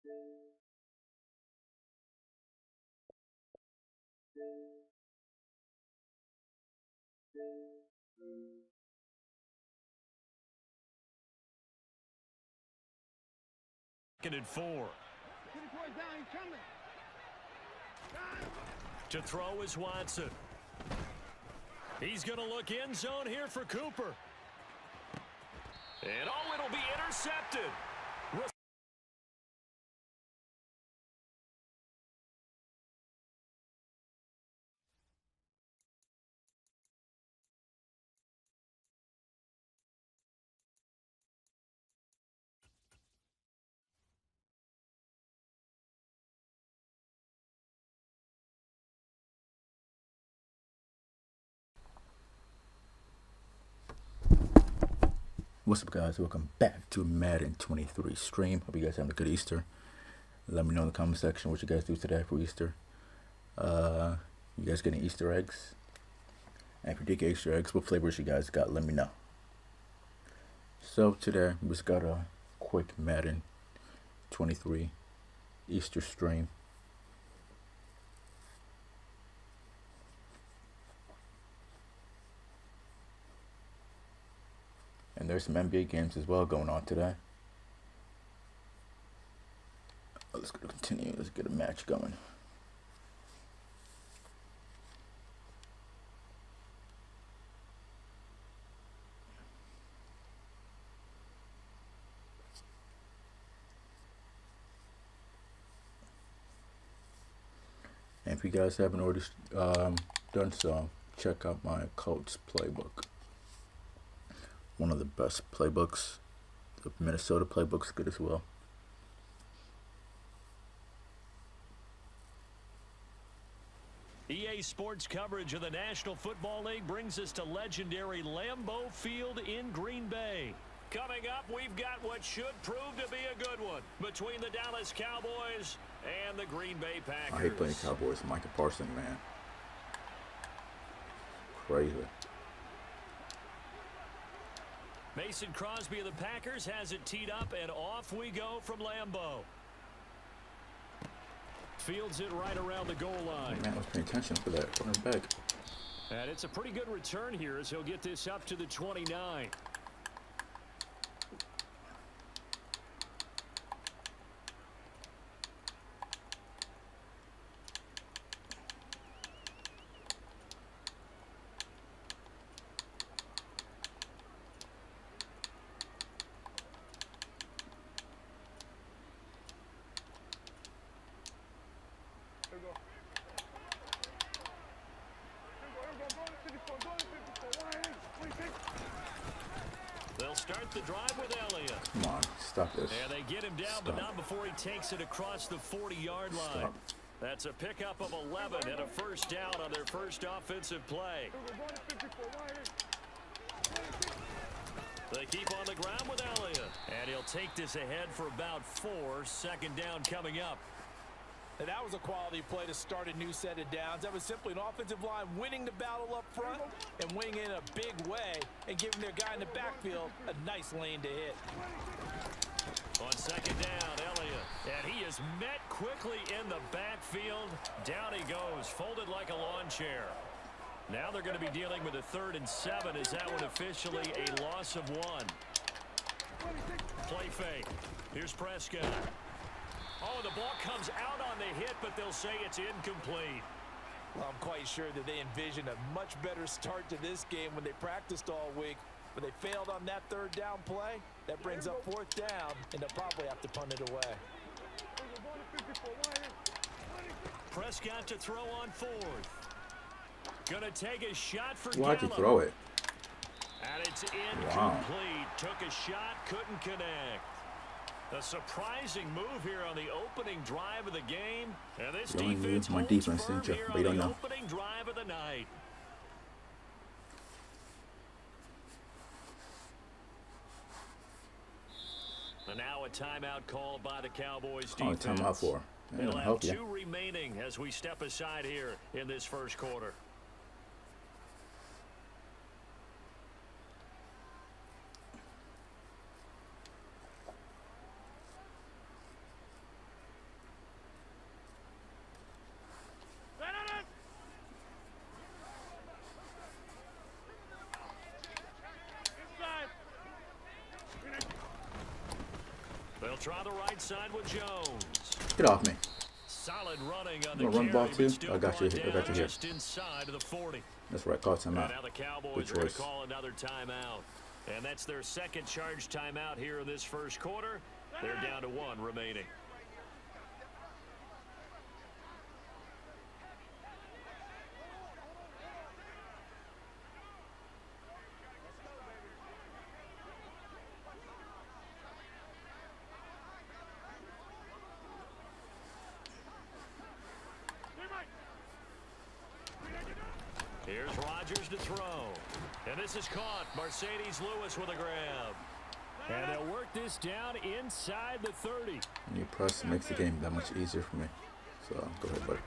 Second and 4. To throw is Watson. He's going to look end zone here for Cooper. And it'll be intercepted. What's up, guys? Welcome back to Madden 23 stream. Hope you guys having a good Easter. Let me know in the comment section what you guys do today for Easter. You guys getting Easter eggs? And if you did get Easter eggs, what flavors you guys got, let me know. So today we just got a quick Madden 23 Easter stream. And there's some NBA games as well going on today. Let's go to continue. Let's get a match going. And if you guys haven't already done so, check out my Colts playbook. One of the best playbooks. The Minnesota playbook's good as well. EA Sports coverage of the National Football League brings us to legendary Lambeau Field in Green Bay. Coming up, we've got what should prove to be a good one between the Dallas Cowboys and the Green Bay Packers. I hate playing Cowboys. Micah Parsons, man. Crazy. Mason Crosby of the Packers has it teed up, and off we go from Lambeau. Fields it right around the goal line. Man, I was paying attention for that. Running back. And it's a pretty good return here as he'll get this up to the 29. They'll start the drive with Elliott. Come on, stop this. And they get him down, but not before he takes it across the 40-yard line. Stop. That's a pickup of 11 and a first down on their first offensive play. They keep on the ground with Elliott. And he'll take this ahead for about 4. Second down coming up. And that was a quality play to start a new set of downs. That was simply an offensive line winning the battle up front and winning in a big way and giving their guy in the backfield a nice lane to hit. On second down, Elliott. And he is met quickly in the backfield. Down he goes, folded like a lawn chair. Now they're going to be dealing with a 3rd and 7. Is that one officially a loss of 1? Play fake. Here's Prescott. Oh, the ball comes out on the hit, but they'll say it's incomplete. Well, I'm quite sure that they envisioned a much better start to this game when they practiced all week. But they failed on that 3rd down play. That brings up 4th down, and they'll probably have to punt it away. Prescott to throw on 4th. Gonna take a shot for Why'd you Gallup. throw it? And it's incomplete. Wow. Took a shot, couldn't connect. A surprising move here on the opening drive of the game. And this defense my holds defense, firm didn't you? here But you on don't the know. opening drive of the night. And now a timeout called by the Cowboys Oh, defense. timeout for. They'll have Help you. 2 remaining as we step aside here in this first quarter. try the right side with Jones. Get off me. Solid running on You the gonna run carry, ball but too? still I got you. brought I got you down here. just inside of the 40. That's right. Call And timeout. now the Cowboys Good are going to choice. call another timeout. And that's their second charge timeout here in this first quarter. They're down to 1 remaining. Here's Rodgers to throw. And this is caught. Mercedes Lewis with a grab. And they'll work this down inside the 30. New press makes the game that much easier for me. So go ahead, buddy.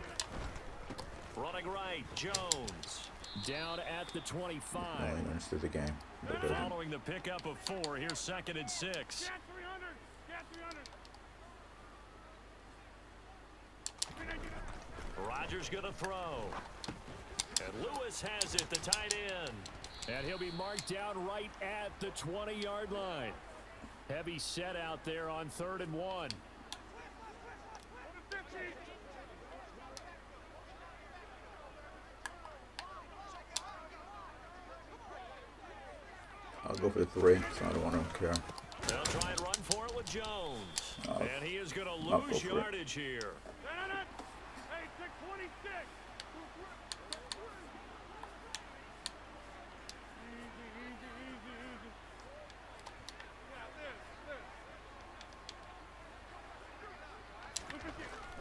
Running right, Jones. Down at the 25. I ain't understood the game. But Following the pickup of 4, here's 2nd and 6. Rodgers going to throw. And Lewis has it, the tight end. And he'll be marked down right at the 20-yard line. Heavy set out there on 3rd and 1. I'll go for the 3, so I don't want to care. They'll try and run for it with Jones. And he is going to I'll lose go for it. yardage here.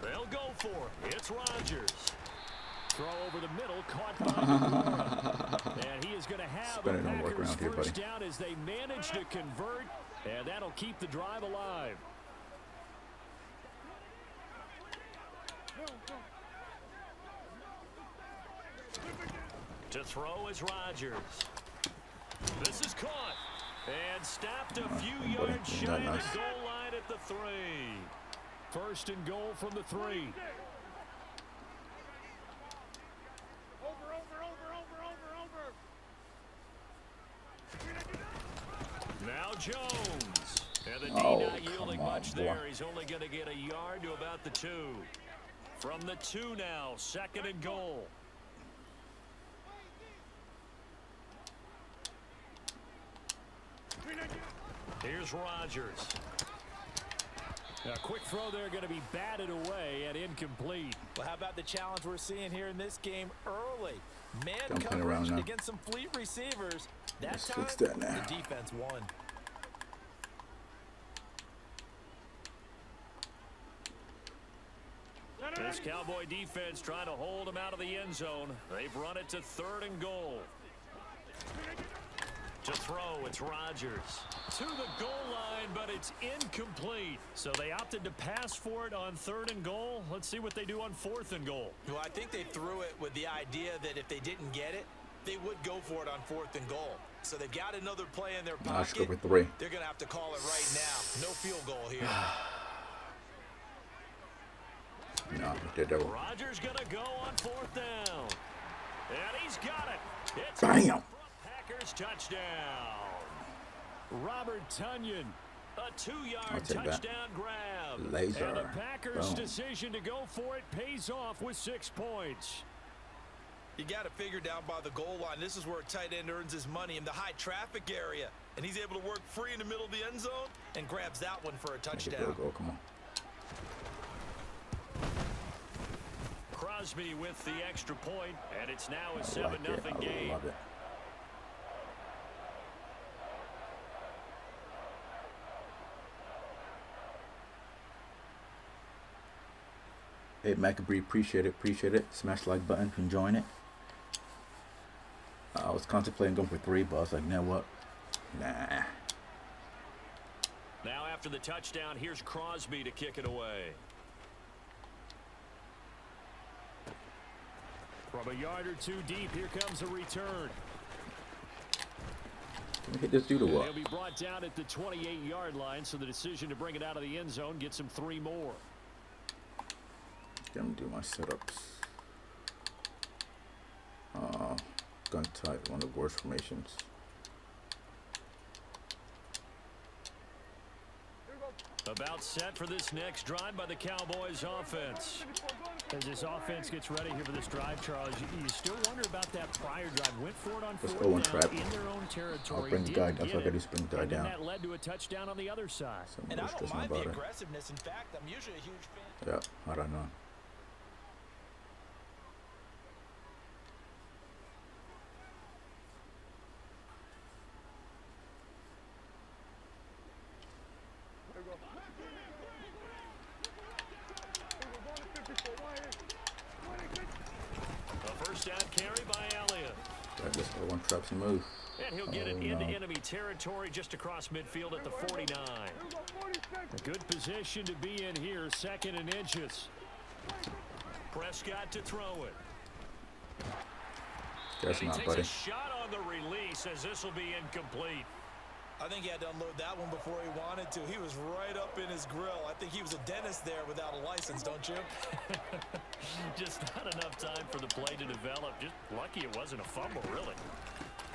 They'll go for it. It's Rodgers. Throw over the middle, caught by Aguero. And he is going to have a Spinning don't work Packers around here, first buddy. down as they manage to convert, and that'll keep the drive alive. To throw is Rodgers. This is caught and stopped a few yards shy of the goal line at the 3. 1st and goal from the 3. Now Jones. And the D not yielding much there. He's only going to get a yard to about the 2. From the 2 now, 2nd and goal. Here's Rodgers. A quick throw there going to be batted away and incomplete. Well, how about the challenge we're seeing here in this game early? Man Don't play around coverage now. against some fleet receivers. That Let's time, fix that now. the defense won. This Cowboy defense trying to hold him out of the end zone. They've run it to 3rd and goal. To throw, it's Rodgers. To the goal line, but it's incomplete. So they opted to pass for it on 3rd and goal. Let's see what they do on 4th and goal. Well, I think they threw it with the idea that if they didn't get it, they would go for it on 4th and goal. So they've got another play in their pocket. Let's go for 3. They're going to have to call it right now. No field goal here. No, they did that. Rodgers going to go on 4th down. And he's got it. It's Bam! Packers touchdown. Robert Tonyan, a 2-yard I'll take that. touchdown grab. Laser. And the Packers' Boom. decision to go for it pays off with 6 points. You got to figure down by the goal line. This is where a tight end earns his money in the high traffic area. And he's able to work free in the middle of the end zone and grabs that one for a Make it touchdown. go, come on. Crosby with the extra point, and it's now a I 7-0 like it. I game. love it. Hey, Macabre, appreciate it. Smash the like button if you're enjoying it. I was contemplating going for 3, but I was like, you know what? Nah. Now after the touchdown, here's Crosby to kick it away. From a yard or 2 deep, here comes a return. Can we hit this dude or what? He'll be brought down at the 28-yard line, so the decision to bring it out of the end zone gets him 3 more. Let me do my setups. Gun tight, one of the worst formations. About set for this next drive by the Cowboys offense. As this offense gets ready here for this drive, Charles, you still wonder about that prior drive. Went for it on Let's fourth go one down trap. in their own territory. I'll bring the guy. That's what I got to bring the guy And then down. that led to a touchdown on the other side. So And no I don't stressing mind about the it. aggressiveness. In fact, I'm usually a huge fan. Yeah, I don't know. A first down carry by Elliott. Got this one trap and move. And he'll get it into enemy territory just across midfield at the 49. A good position to be in here, 2nd and inches. Prescott to throw it. That's And he not, takes buddy. a shot on the release as this will be incomplete. I think he had to unload that one before he wanted to. He was right up in his grill. I think he was a dentist there without a license, don't you? Just not enough time for the play to develop. Just lucky it wasn't a fumble, really.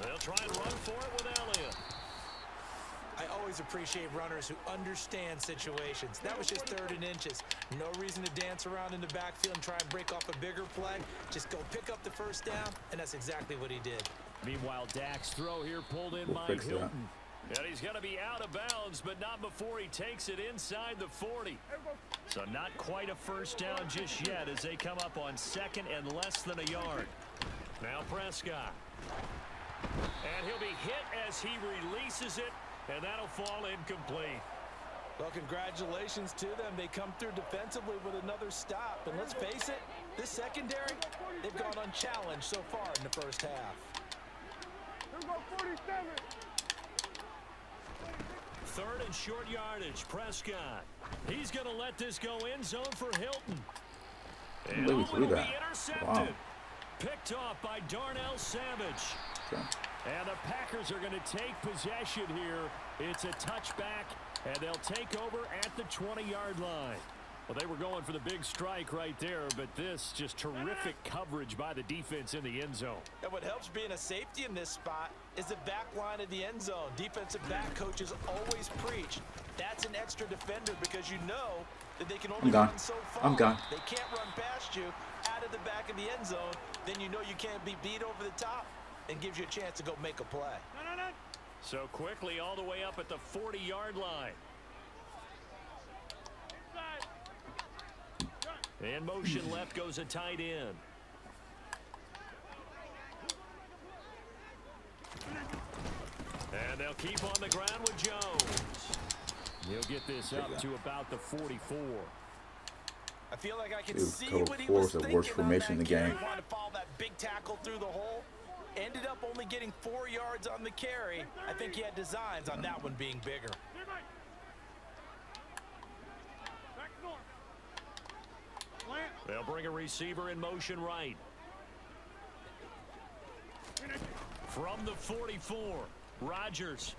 They'll try and run for it with Elliott. I always appreciate runners who understand situations. That was just 3rd and inches. No reason to dance around in the backfield and try and break off a bigger play. Just go pick up the first down, and that's exactly what he did. Meanwhile, Dak's throw here pulled in We'll by fix that. Hilton. And he's going to be out of bounds, but not before he takes it inside the 40. So not quite a first down just yet as they come up on 2nd and less than a yard. Now Prescott. And he'll be hit as he releases it, and that'll fall incomplete. Well, congratulations to them. They come through defensively with another stop. And let's face it, this secondary, they've gone unchallenged so far in the first half. 3rd and short yardage. Prescott. He's going to let this go end zone for Hilton. And Maybe Owen through will be that. intercepted. Wow. Picked off by Darnell Savage. Okay. And the Packers are going to take possession here. It's a touchback, and they'll take over at the 20-yard line. Well, they were going for the big strike right there, but this just terrific coverage by the defense in the end zone. And what helps being a safety in this spot is the back line of the end zone. Defensive back coaches always preach. That's an extra defender because you know that they can only run so far. I'm gone. They can't run past you out of the back of the end zone. Then you know you can't be beat over the top and gives you a chance to go make a play. So quickly all the way up at the 40-yard line. In motion left goes a tight end. And they'll keep on the ground with Jones. He'll get this up to about the 44. I feel like I can Dude, see cover what he 4 was is the thinking worst on formation in that the game. carry. Wanted to follow that big tackle through the hole. Ended up only getting 4 yards on the carry. I think he had designs on that one being bigger. They'll bring a receiver in motion right. From the 44, Rodgers.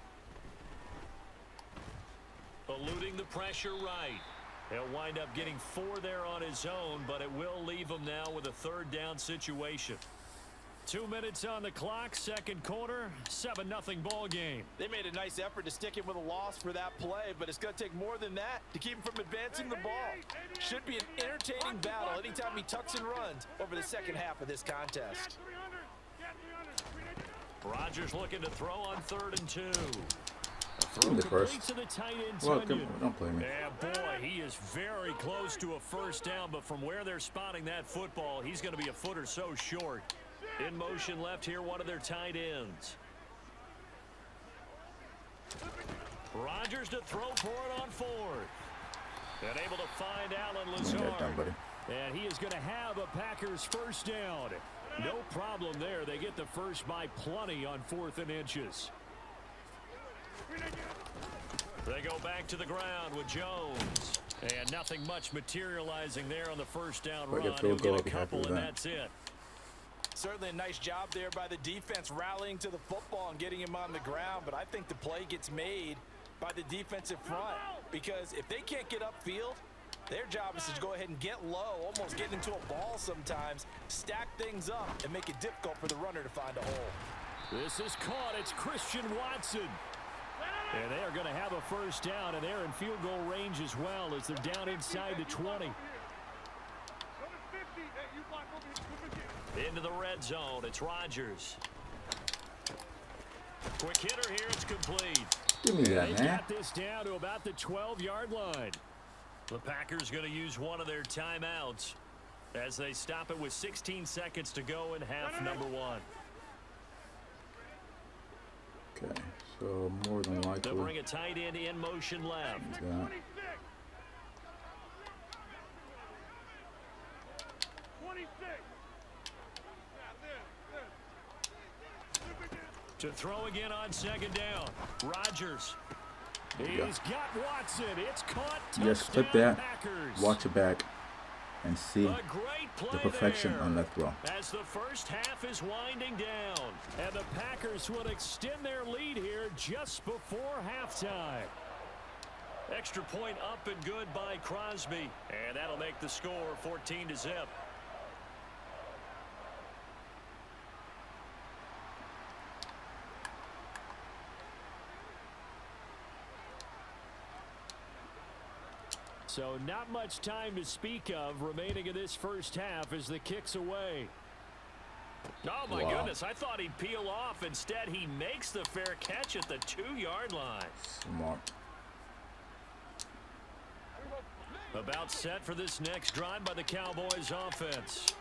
Eluding the pressure right. He'll wind up getting 4 there on his own, but it will leave him now with a 3rd down situation. 2 minutes on the clock, 2nd quarter, 7-0 ball game. They made a nice effort to stick him with a loss for that play, but it's going to take more than that to keep him from advancing the ball. Should be an entertaining battle anytime he tucks and runs over the second half of this contest. Rodgers looking to throw on 3rd and 2. Give me the Complete first. to the tight end, Welcome. Tunyon. Don't play me. Yeah, boy, he is very close to a first down, but from where they're spotting that football, he's going to be a foot or so short. In motion left here, one of their tight ends. Rodgers to throw for it on 4th. And able to find Allen You got done, Lazard. buddy. And he is going to have a Packers first down. No problem there. They get the first by plenty on 4th and inches. They go back to the ground with Jones. And nothing much materializing there on the first down But run. if He'll they'll go, get a I'll be happy couple, with and that. that's it. Certainly a nice job there by the defense rallying to the football and getting him on the ground, but I think the play gets made by the defensive front because if they can't get upfield, their job is to go ahead and get low, almost get into a ball sometimes, stack things up, and make it difficult for the runner to find a hole. This is caught. It's Christian Watson. And they are going to have a first down, and they're in field goal range as well as they're down inside the 20. Into the red zone. It's Rodgers. Quick hitter here. It's complete. Give me that, They man. got this down to about the 12-yard line. The Packers going to use one of their timeouts as they stop it with 16 seconds to go in half number 1. Okay, so more than They'll likely. bring a tight end in motion left. Yeah. To throw again on second down. Rodgers. He's got Watson. It's caught. Yes, clip Touchdown, that. Packers. Watch it back and see A great play the perfection there on that throw. as the first half is winding down. And the Packers will extend their lead here just before halftime. Extra point up and good by Crosby. And that'll make the score 14-0. So not much time to speak of remaining in this first half as the kick's away. Oh, my Wow. goodness. I thought he'd peel off. Instead, he makes the fair catch at the 2-yard line. Smart. About set for this next drive by the Cowboys offense.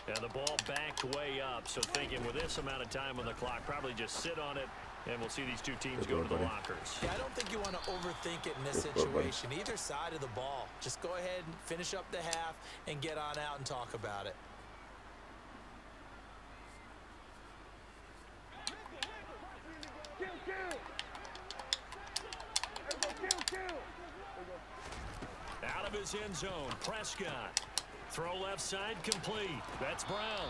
And the ball backed way up. So thinking with this amount of time on the clock, probably just sit on it. And we'll see these two teams go to the lockers. Yeah, I don't think you want to overthink it in this Good work, buddy. situation. Either side of the ball. Just go ahead and finish up the half and get on out and talk about it. Out of his end zone, Prescott. Throw left side complete. That's Brown.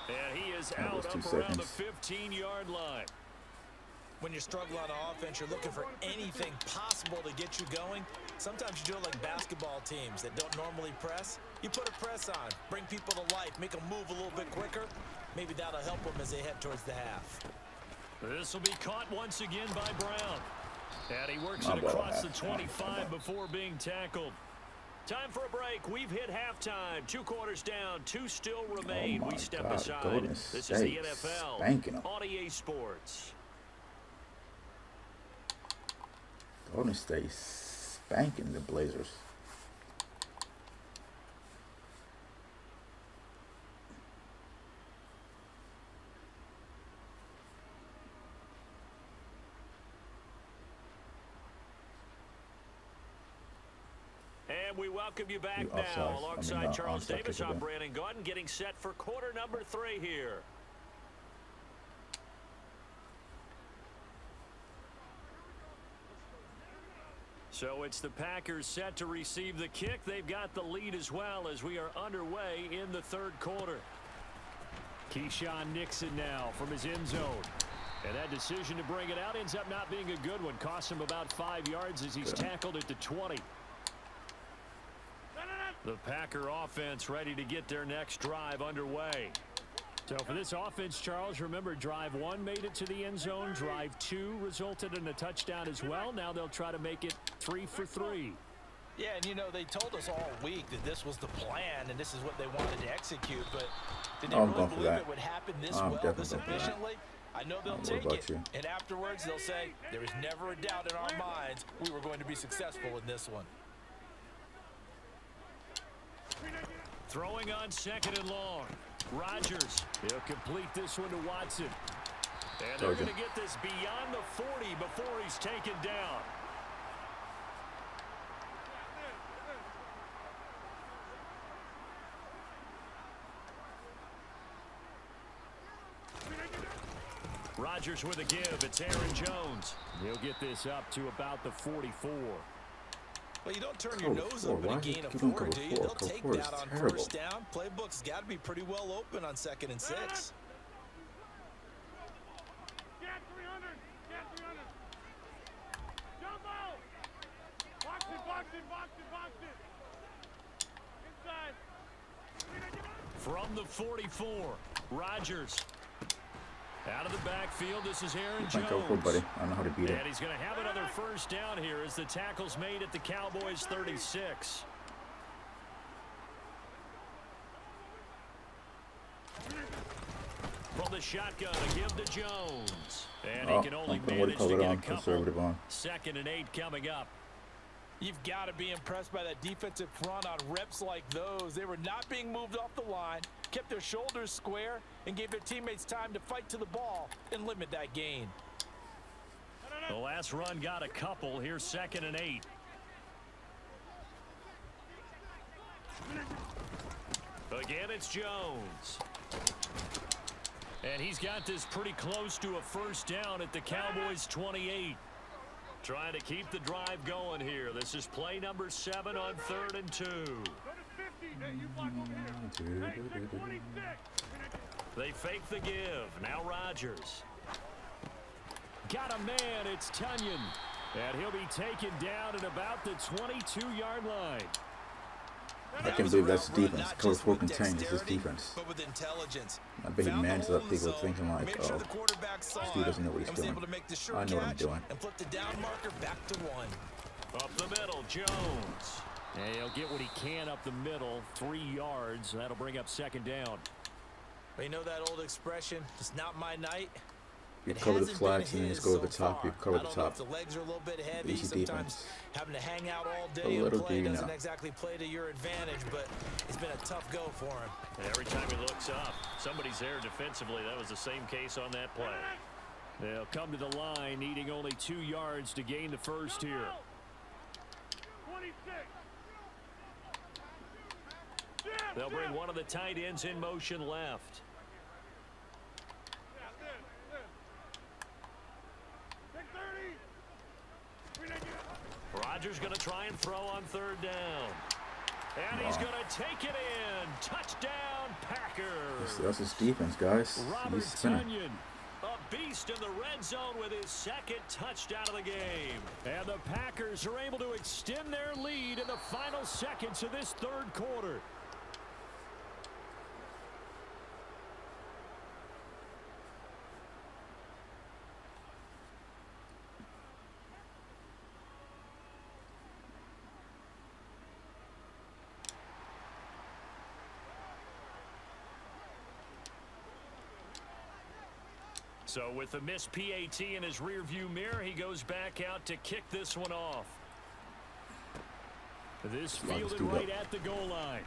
And he is That out was up 2 around the seconds. 15-yard line. When you're struggling on offense, you're looking for anything possible to get you going. Sometimes you do it like basketball teams that don't normally press. You put a press on, bring people to life, make them move a little bit quicker. Maybe that'll help them as they head towards the half. This will be caught once again by Brown. And he works My it ball, across the half. 25 before being tackled. Time for a break. We've hit halftime. 2 quarters down. 2 still remain. Oh my We step God, aside. Golden This is the State NFL spanking 'em. on EA Sports. Golden State spanking the Blazers. And we welcome you back The now offsides. alongside Charles onside Davis. kick I'm again. Brandon Gaudin getting set for quarter number 3 here. So it's the Packers set to receive the kick. They've got the lead as well as we are underway in the 3rd quarter. Keyshawn Nixon now from his end zone. And that decision to bring it out ends up not being a good one. Costs him about 5 yards as he's tackled at the 20. The Packer offense ready to get their next drive underway. So for this offense, Charles, remember drive 1 made it to the end zone. Drive 2 resulted in a touchdown as well. Now they'll try to make it 3 for 3. Yeah, and you know, they told us all week that this was the plan and this is what they wanted to execute, but did they I'm really going for believe that. it would happen this I'm well, definitely this going for that. efficiently? I know they'll What take about it, you? and afterwards they'll say, there was never a doubt in our minds we were going to be successful in this one. Throwing on 2nd and long. Rodgers. He'll complete this one to Watson. And they're Told you. going to get this beyond the 40 before he's taken down. Rodgers with a give. It's Aaron Jones. He'll get this up to about the 44. Well, you don't turn your Cover nose four. up in Why a is he gain of keeping 4, cover do you? four? They'll Cover take four is that on terrible. first down. Playbook's got to be pretty well open on 2nd and 6. From the 44, Rodgers. Out of the backfield, this is Aaron Might go for it, Jones. buddy. I know how to beat it. And he's going to have another first down here as the tackle's made at the Cowboys' 36. From the shotgun, a give to Jones. And he can only manage to get a couple. 2nd and 8 coming up. You've got to be impressed by that defensive front on reps like those. They were not being moved off the line, kept their shoulders square, and gave their teammates time to fight to the ball and limit that gain. The last run got a couple. Here's 2nd and 8. Again, it's Jones. And he's got this pretty close to a first down at the Cowboys' 28. Trying to keep the drive going here. This is play number 7 on 3rd and 2. They fake the give. Now Rodgers. Got a man. It's Tunyon. And he'll be taken down at about the 22-yard line. I can't believe that's the defense. Coach 4 contained is his defense. But with intelligence. I bet he manages up people thinking like, oh, this dude doesn't know what he's doing. I know what I'm doing. And flip the down marker back to 1. Up the middle, Jones. And he'll get what he can up the middle, 3 yards. That'll bring up 2nd down. But you know that old expression, it's not my night. You cover the flats and then just go to the top. You cover the top. The legs are a little bit heavy. Easy defense. Having to hang out all A day little and play do you doesn't know. exactly play to your advantage, but it's been a tough go for him. And every time he looks up, somebody's there defensively. That was the same case on that play. They'll come to the line, needing only 2 yards to gain the first here. 26. They'll bring one of the tight ends in motion left. Rodgers going to try and throw on 3rd down. And he's going to take it in. Touchdown, Packers. That's his defense, guys. Robert He's spinning. Tunyon, a beast in the red zone with his 2nd touchdown of the game. And the Packers are able to extend their lead in the final seconds of this 3rd quarter. So with the missed PAT in his rearview mirror, he goes back out to kick this one off. This fielded right at the goal line.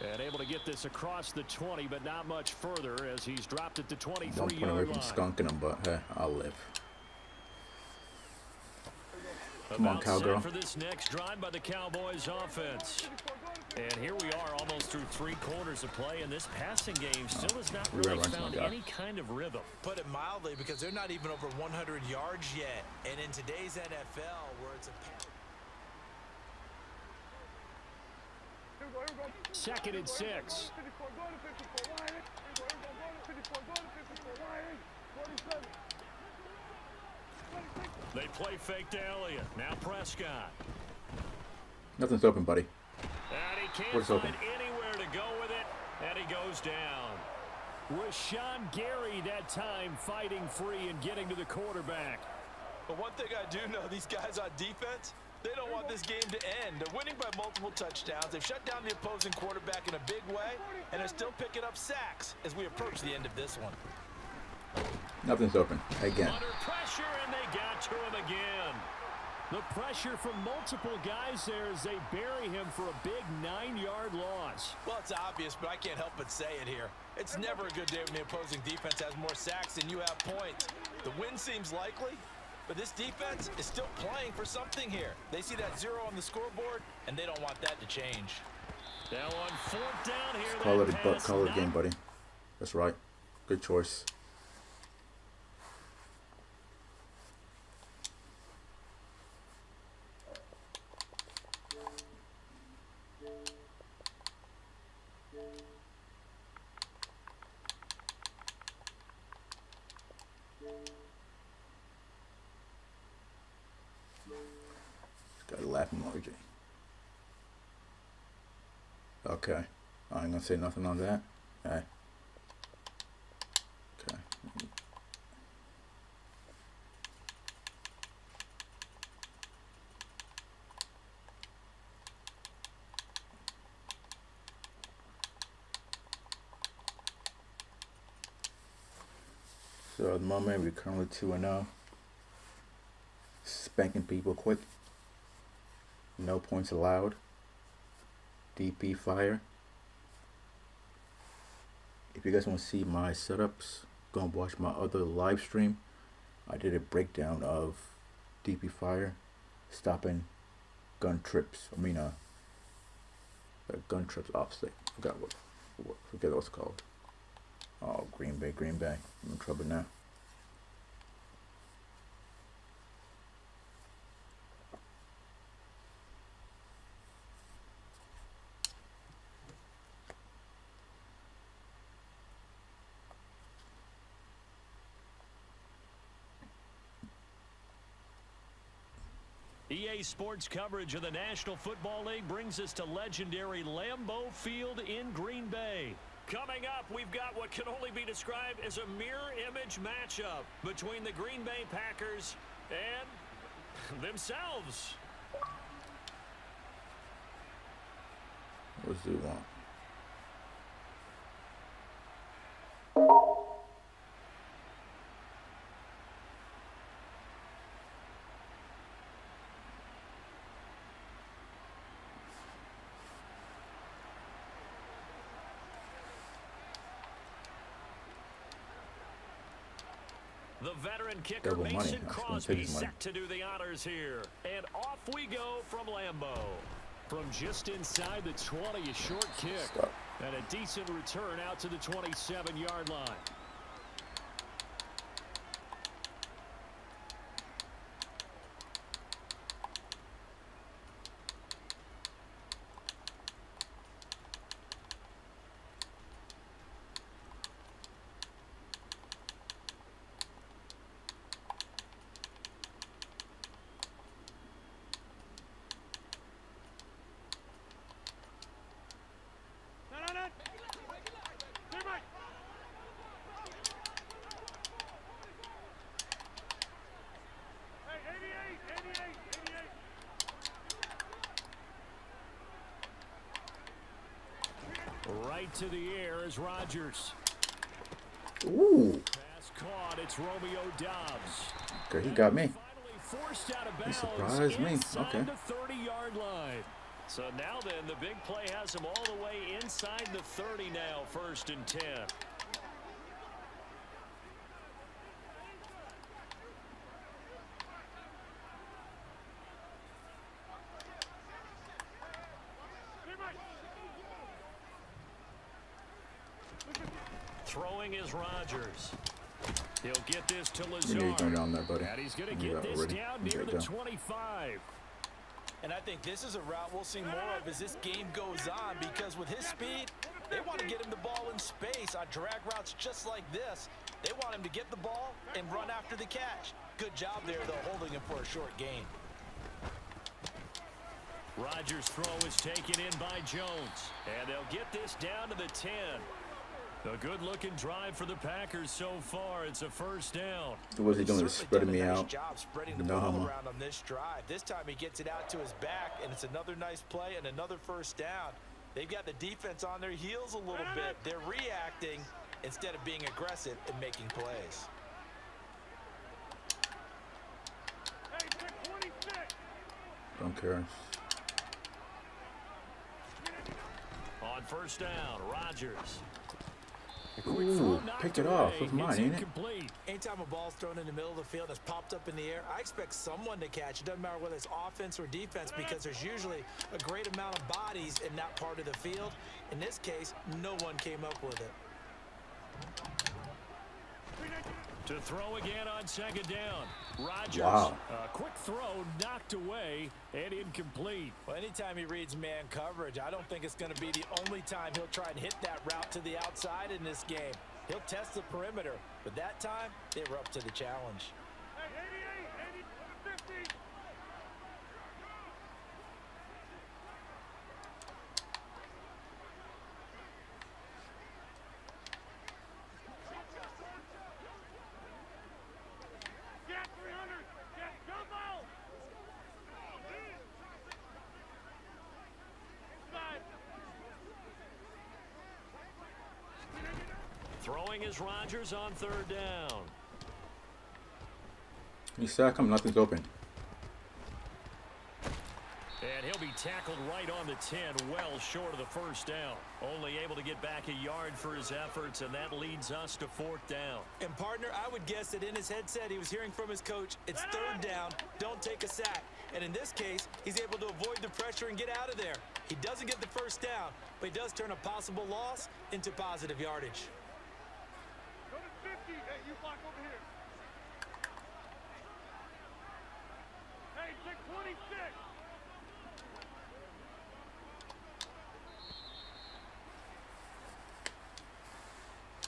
And able to get this across the 20, but not much further as he's dropped it to 23-yard line. Skunking him, but hey, I'll live. Come on, cowgirl. For this next drive by the Cowboys offense. And here we are almost through 3 quarters of play, and this passing game still has not really found any kind of rhythm. Put it mildly, because they're not even over 100 yards yet. And in today's NFL, where it's a 2nd and 6. They play fake to Elliott. Now Prescott. Nothing's open, buddy. And he can't What's find open? anywhere to go with it, and he goes down. Rashawn Gary that time fighting free and getting to the quarterback. But one thing I do know, these guys on defense, they don't want this game to end. They're winning by multiple touchdowns. They've shut down the opposing quarterback in a big way, and they're still picking up sacks as we approach the end of this one. Nothing's open. Again. Under pressure, and they got to him again. The pressure from multiple guys there as they bury him for a big 9-yard loss. Well, it's obvious, but I can't help but say it here. It's never a good day when the opposing defense has more sacks than you have points. The win seems likely, but this defense is still playing for something here. They see that 0 on the scoreboard, and they don't want that to change. Now on 4th down here. Call it a game, buddy. That's right. Good choice. Got a laughing emoji. Okay. I ain't gonna say nothing on that. Hey. So at the moment we're currently 2-0. Spanking people quick. No points allowed. DP fire. If you guys want to see my setups, go and watch my other live stream. I did a breakdown of DP fire stopping gun trips. Gun trips offset. Forget what it's called. Oh, Green Bay. I'm in trouble now. EA Sports coverage of the National Football League brings us to legendary Lambeau Field in Green Bay. Coming up, we've got what can only be described as a mirror image matchup between the Green Bay Packers and themselves. What do you want? The veteran kicker Double money. Mason I was gonna Crosby take his money. set to do the honors here. And off we go from Lambeau. From just inside the 20, a short kick. Stop. And a decent return out to the 27-yard line. No. Clear, Mike. Hey, 88. Right to the air is Rodgers. Ooh. Pass caught. It's Romeo Doubs. Okay, he got me. Finally forced out of He bounds surprised me. inside Okay. the 30-yard line. So now then, the big play has him all the way inside the 30 now, 1st and 10. Throwing is Rodgers. He'll get this to You Lazard. need to go down there, buddy. And he's going to You get got this already. down You near got the down. 25. And I think this is a route we'll see more of as this game goes on, because with his speed, they want to get him the ball in space on drag routes just like this. They want him to get the ball and run after the catch. Good job there, though, holding him for a short gain. Rodgers' throw is taken in by Jones. And they'll get this down to the 10. A good-looking drive for the Packers so far. It's a 1st down. What was he doing? Certainly Spreading done a me nice out. job spreading the No ball homo. around on this drive. This time he gets it out to his back, and it's another nice play and another 1st down. They've got the defense on their heels a little bit. They're reacting instead of being aggressive and making plays. Hey, 26. Don't care. On 1st down, Rodgers. Ooh, picked it off. It was mine, ain't it? Incomplete. Anytime a ball's thrown in the middle of the field and it's popped up in the air, I expect someone to catch. It doesn't matter whether it's offense or defense, because there's usually a great amount of bodies in that part of the field. In this case, no one came up with it. To throw again on 2nd down. Rodgers. Wow. A quick throw knocked away and incomplete. Well, anytime he reads man coverage, I don't think it's going to be the only time he'll try and hit that route to the outside in this game. He'll test the perimeter, but that time, they were up to the challenge. Hey, 88, 50. Get 300. Get Gumbo. Inside. Throwing is Rodgers on 3rd down. You sack him, nothing's open. And he'll be tackled right on the 10, well short of the first down. Only able to get back a yard for his efforts, and that leads us to 4th down. And, partner, I would guess that in his headset he was hearing from his coach, it's 3rd down, don't take a sack. And in this case, he's able to avoid the pressure and get out of there. He doesn't get the first down, but he does turn a possible loss into positive yardage. Go to 50. Hey, you block over here. Hey, check 26.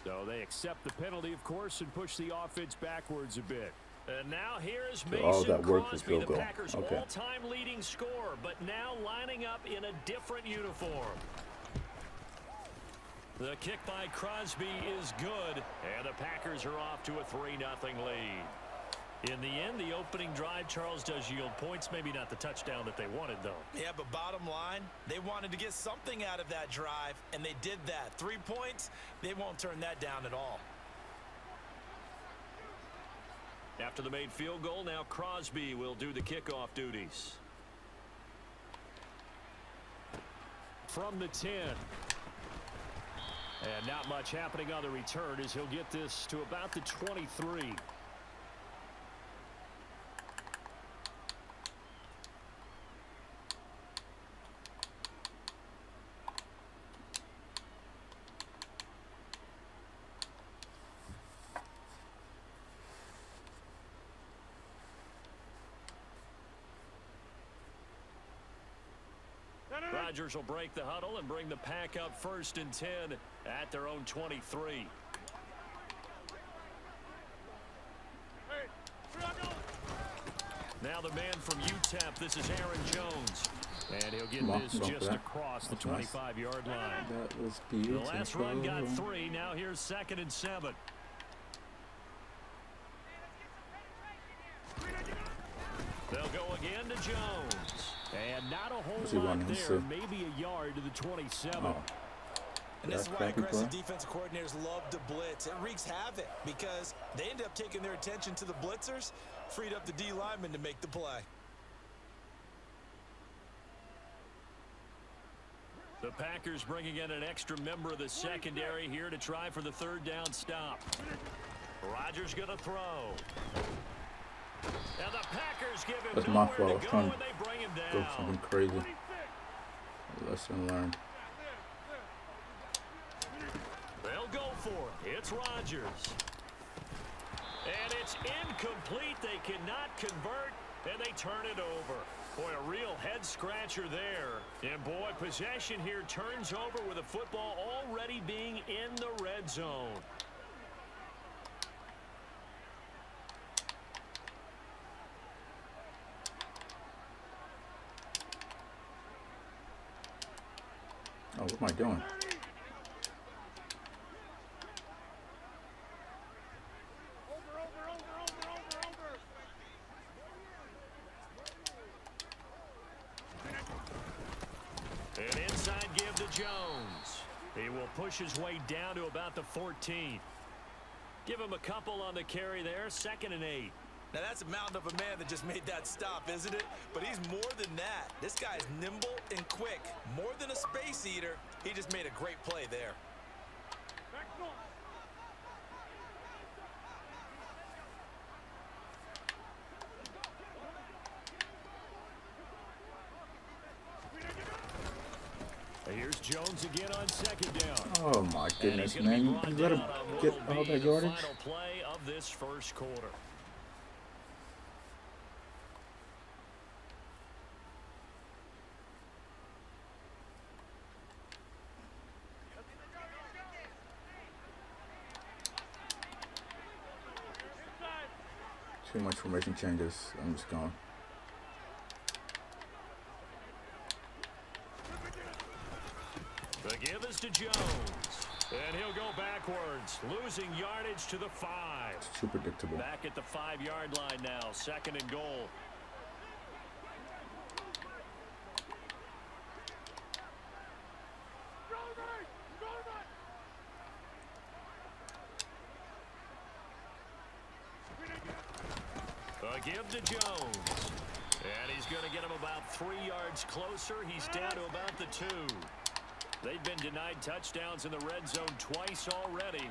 So they accept the penalty, of course, and push the offense backwards a bit. And now here's So all Mason that work for Crosby, field the goal. Packers' Okay. all-time leading scorer, but now lining up in a different uniform. The kick by Crosby is good, and the Packers are off to a 3-0 lead. In the end, the opening drive, Charles, does yield points. Maybe not the touchdown that they wanted, though. Yeah, but bottom line, they wanted to get something out of that drive, and they did that. 3 points, they won't turn that down at all. After the made field goal, now Crosby will do the kickoff duties. From the 10. And not much happening on the return as he'll get this to about the 23. Rodgers will break the huddle and bring the pack up 1st and 10 at their own 23. Hey, we're not going. Now the man from UTEP, this is Aaron Jones. And he'll get Come on, this go for just that. across the That's nice. 25-yard line. That was The beautiful. last run got 3. Now here's 2nd and 7. They'll go again to Jones. And not a whole What's he lot running? there. So- Maybe a yard to the 27. Oh. And this is That why crappy aggressive play? defensive coordinators love to blitz. It wreaks havoc because they end up taking their attention to the blitzers, freed up the D lineman to make the play. The Packers bringing in an extra member of the secondary here to try for the 3rd down stop. Rodgers going to throw. And the Packers give him That's my nowhere fault. I to was go, trying and they bring him Go down. something crazy. 26. Lesson learned. They'll go for it. It's Rodgers. And it's incomplete. They cannot convert, and they turn it over. Boy, a real head-scratcher there. And, boy, possession here turns over with the football already being in the red zone. Oh, what am I doing? An inside give to Jones. He will push his way down to about the 14. Give him a couple on the carry there. 2nd and 8. Now, that's a mountain of a man that just made that stop, isn't it? But he's more than that. This guy is nimble and quick. More than a space eater, he just made a great play there. Back north. Here's Jones again on 2nd down. Oh my And goodness, he's gonna be man! brought You let him down on what get will all be that the yardage. Final play of this 1st quarter. Too much formation changes. I'm just going. The give is to Jones. And he'll go backwards, losing yardage to the 5. It's too predictable. Back at the 5-yard line now, 2nd and goal. The give to Jones. And he's going to get him about 3 yards closer. He's down to about the 2. They've been denied touchdowns in the red zone twice already.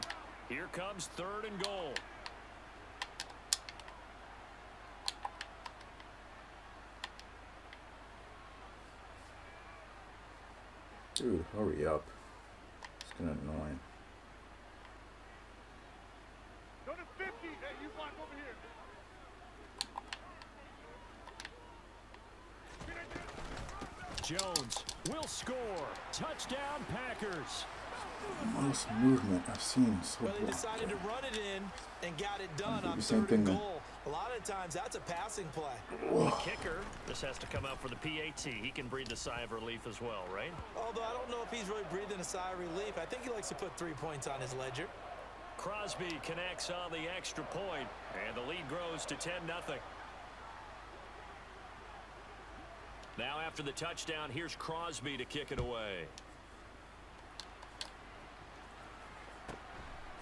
Here comes 3rd and goal. Dude, hurry up. It's getting annoying. Go to 50. Hey, you block over here. Jones will score. Touchdown, Packers. Most movement I've seen so Well, they far. decided to run it in and got it done on Same 3rd thing and then. goal. A lot of times that's a passing play. The kicker, this has to come out for the PAT. He can breathe a sigh of relief as well, right? Although I don't know if he's really breathing a sigh of relief. I think he likes to put 3 points on his ledger. Crosby connects on the extra point, and the lead grows to 10-0. Now after the touchdown, here's Crosby to kick it away.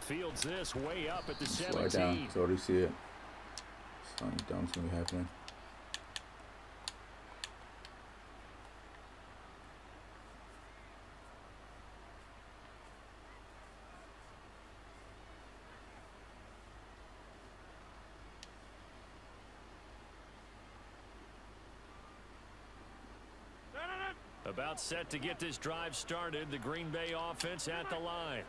Fields this way up at the Slide 17. down. So already see it. Something dumb's gonna be happening. About set to get this drive started. The Green Bay offense at the line.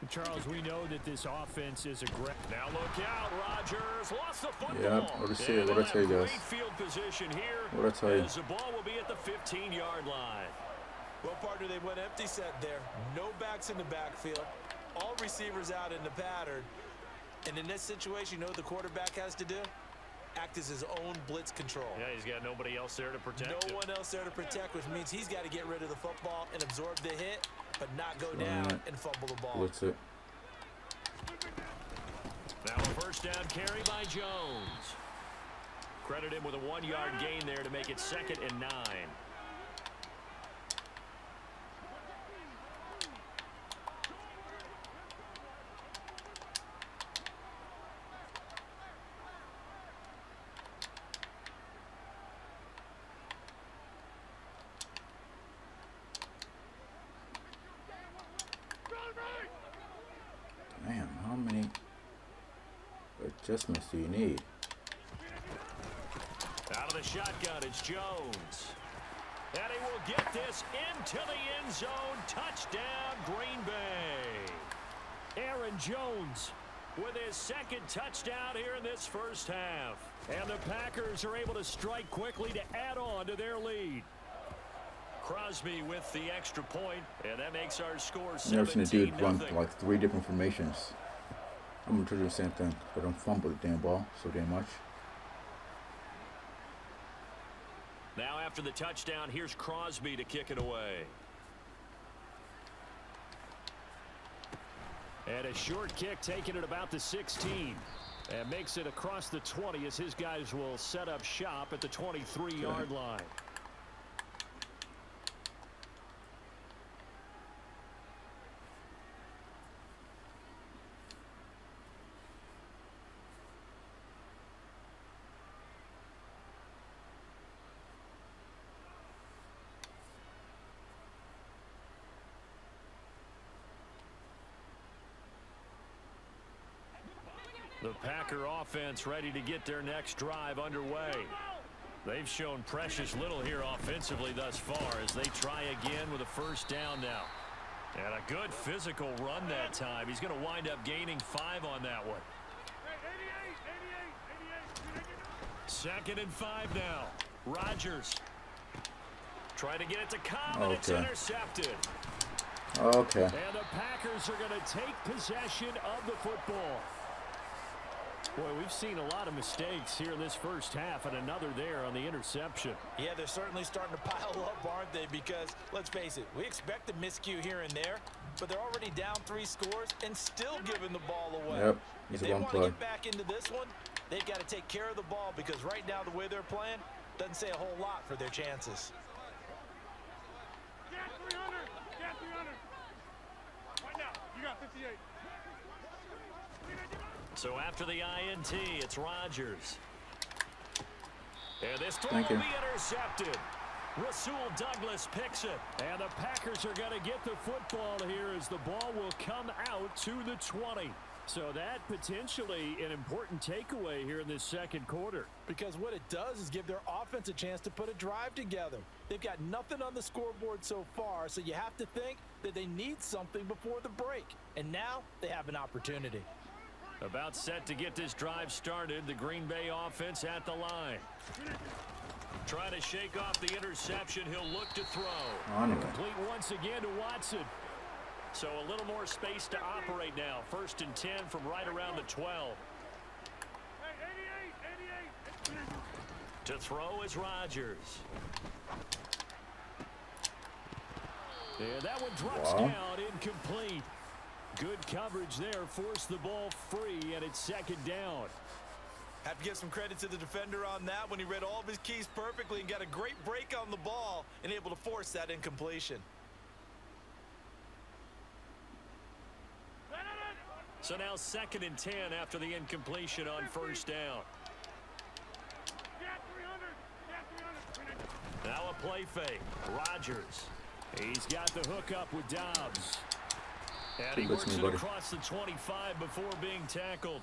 Charles, we know that this offense is aggressive. Now look out, Rodgers lost the football. Yep, already see it. What'd I tell you guys? Great field position here. What'd I tell you? As the ball will be at the 15-yard line. Well, partner, they went empty set there. No backs in the backfield. All receivers out in the pattern. And in this situation, you know what the quarterback has to do? Act as his own blitz control. Yeah, he's got nobody else there to protect him. No one else there to protect, which means he's got to get rid of the football and absorb the hit, but not go down and fumble the ball. Blitz it. Now a first down carry by Jones. Credit him with a 1-yard gain there to make it 2nd and 9. Damn, how many adjustments do you need? Out of the shotgun, it's Jones. And he will get this into the end zone. Touchdown, Green Bay. Aaron Jones With his 2nd touchdown here in this first half. and the Packers are able to strike quickly to add on to their lead. Crosby with the extra point, and that makes our score 17-0. Never seen a dude run like 3 different formations. I'm gonna try to do the same thing. I don't fumble the damn ball so damn much. Now after the touchdown, here's Crosby to kick it away. And a short kick taken at about the 16. And makes it across the 20 as his guys will set up shop at the 23-yard line. The Packer offense ready to get their next drive underway. They've shown precious little here offensively thus far as they try again with a first down now. And a good physical run that time. He's going to wind up gaining 5 on that one. 2nd and 5 now. Rodgers trying to get it to Cobb, and it's intercepted. Okay. And the Packers are going to take possession of the football. Boy, we've seen a lot of mistakes here in this first half, and another there on the interception. Yeah, they're certainly starting to pile up, aren't they? Because, let's face it, we expect a miscue here and there, but they're already down 3 scores and still giving the ball away. Yep, if they want to get back into this one, they've got to take care of the ball because right now the way they're playing doesn't say a whole lot for their chances. Get 300. Get 300. Right now, you got 58. So after the INT, it's Rodgers. And this throw Thank will you. be intercepted. Rasul Douglas picks it. And the Packers are going to get the football here as the ball will come out to the 20. So that potentially an important takeaway here in this second quarter. Because what it does is give their offense a chance to put a drive together. They've got nothing on the scoreboard so far, so you have to think that they need something before the break. And now they have an opportunity. About set to get this drive started. The Green Bay offense at the line. Trying to shake off the interception. He'll look to throw. On it. Complete once again to Watson. So a little more space to operate now. 1st and 10 from right around the 12. Hey, 88. To throw is Rodgers. And that one drops Wow. down, incomplete. Good coverage there, forced the ball free, and it's 2nd down. Have to give some credit to the defender on that when he read all of his keys perfectly and got a great break on the ball and able to force that incompletion. So now 2nd and 10 after the incompletion on 1st down. Now a play fake. Rodgers. He's got the hook up with Dobbs. And he Good works listen, it buddy. across the 25 before being tackled.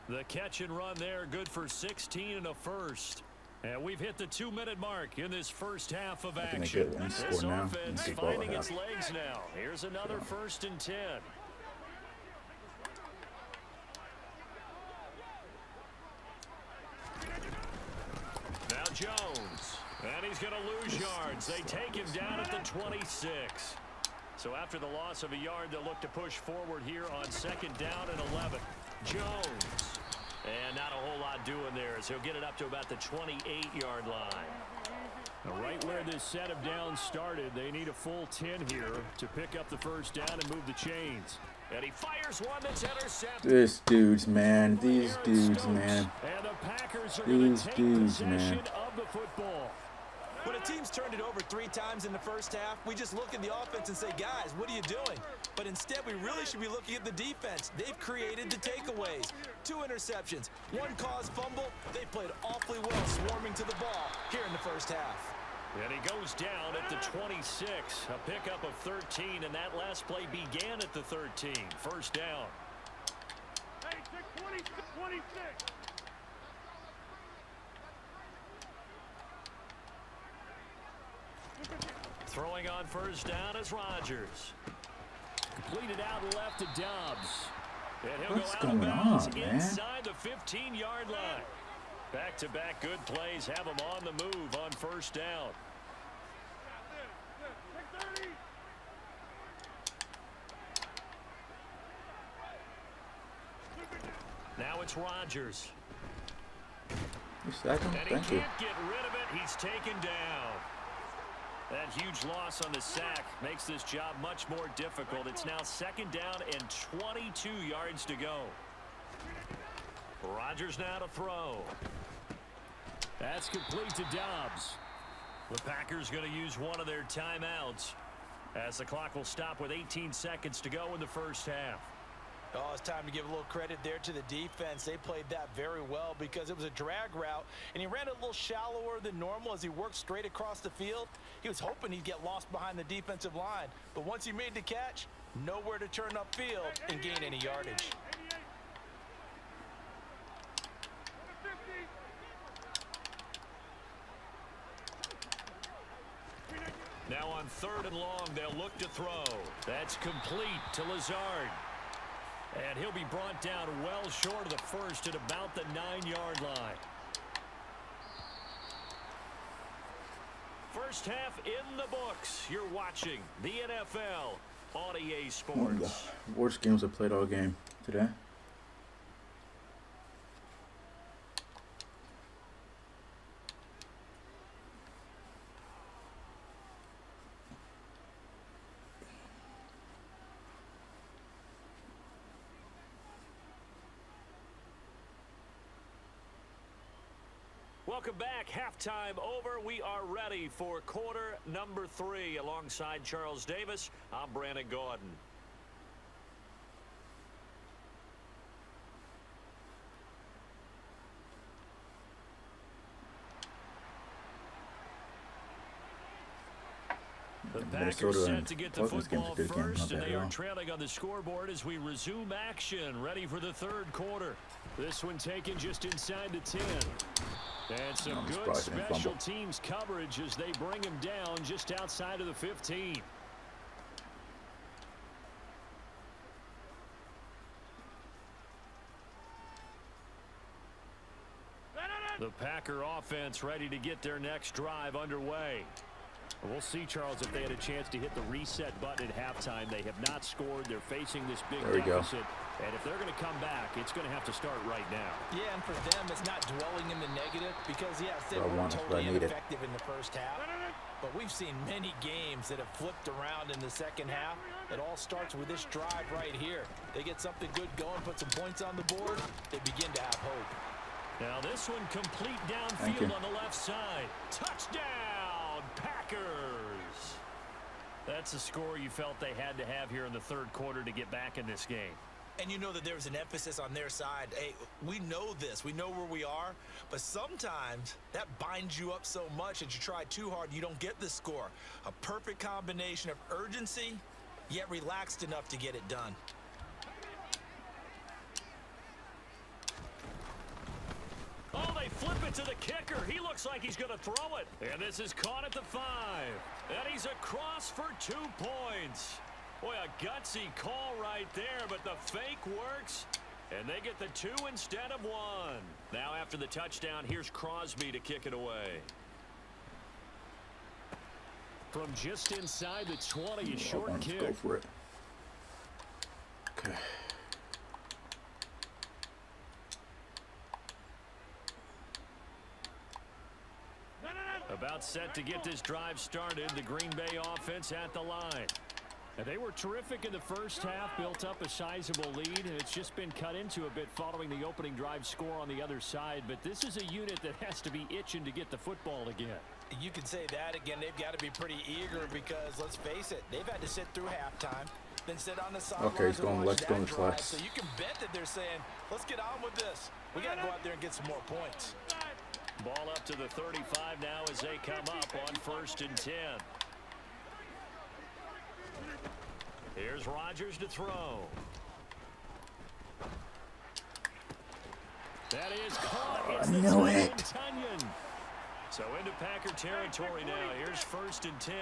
The catch and run there, good for 16 and a first. And we've hit the 2-minute mark in this first half of can they action. get one This score now? offense And ball finding at its half. legs now. Here's another 1st and 10. Now Jones. And he's going to lose yards. They take him down at the 26. So after the loss of a yard, they'll look to push forward here on 2nd down and 11. Jones. And not a whole lot doing there as he'll get it up to about the 28-yard line. Right where this set of downs started, they need a full 10 here to pick up the 1st down and move the chains. And he fires one that's intercepted. This dudes, man. These dudes, man. And the Packers are going These to take dudes, possession man. of the football. When a team's turned it over 3 times in the first half, we just look at the offense and say, guys, what are you doing? But instead, we really should be looking at the defense. They've created the takeaways. 2 interceptions, 1 caused fumble. They played awfully well swarming to the ball here in the first half. And he goes down at the 26. A pickup of 13, and that last play began at the 13. 1st down. Hey, 26. Throwing on 1st down is Rodgers. Completed out left to Dobbs. And he'll What's go out of going bounds on, man? inside the 15-yard line. Back-to-back good plays have him on the move on 1st down. Now it's Rodgers. You sack him? And he Thank you. can't get rid of it. He's taken down. That huge loss on the sack makes this job much more difficult. It's now 2nd down and 22 yards to go. Rodgers now to throw. That's complete to Dobbs. The Packers going to use one of their timeouts as the clock will stop with 18 seconds to go in the 1st half. Oh, it's time to give a little credit there to the defense. They played that very well because it was a drag route, and he ran it a little shallower than normal as he worked straight across the field. He was hoping he'd get lost behind the defensive line, but once he made the catch, nowhere to turn upfield and gain any yardage. Now on 3rd and long, they'll look to throw. That's complete to Lazard. And he'll be brought down well short of the 1st at about the 9-yard line. 1st half in the books. You're watching the NFL on EA One of Sports. the worst games I played all game today. Welcome back. Halftime over. We are ready for quarter number 3. Alongside Charles Davis, I'm Brandon Gordon. Packers Minnesota set and to get the Dolphins game's a football good game. Not first, and bad they at are all. trailing on the scoreboard as we resume action, ready for the third quarter. This one taken just inside the 10. And some I'm good surprised he didn't special fumble. teams coverage as they bring him down just outside of the 15. The Packer offense ready to get their next drive underway. We'll see, Charles, if they had a chance to hit the reset button at halftime. They have not scored. They're facing this big There we go. deficit. And if they're going to come back, it's going to have to start right now. Yeah, and for them, it's not dwelling in the negative because, yes, they What I were want, what I totally needed. ineffective in the first half. But we've seen many games that have flipped around in the second half. It all starts with this drive right here. They get something good going, put some points on the board, they begin to have hope. Now this one complete Thank downfield you. on the left side. Touchdown, Packers. That's the score you felt they had to have here in the third quarter to get back in this game. And you know that there's an emphasis on their side. Hey, we know this. We know where we are. But sometimes that binds you up so much that you try too hard, you don't get the score. A perfect combination of urgency, yet relaxed enough to get it done. Oh, they flip it to the kicker. He looks like he's going to throw it. And this is caught at the 5. And he's across for 2 points. Boy, a gutsy call right there, but the fake works. And they get the 2 instead of 1. Now after the touchdown, here's Crosby to kick it away. From just inside the 20, a short Let's kick. go for it. Okay. About set to get this drive started. The Green Bay offense at the line. And they were terrific in the first half, built up a sizable lead, and it's just been cut into a bit following the opening drive score on the other side. But this is a unit that has to be itching to get the football again. You can say that again. They've got to be pretty eager because, let's face it, they've had to sit through halftime, then sit on the sidelines Okay, he's going and watch left, going that drive. flex. So you can bet that they're saying, let's get on with this. We got to go out there and get some more points. Ball up to the 35 now as they come up on 1st and 10. Here's Rodgers to throw. That is caught. It's the knew Tyson it. Tunyon. So into Packer territory now. Here's 1st and 10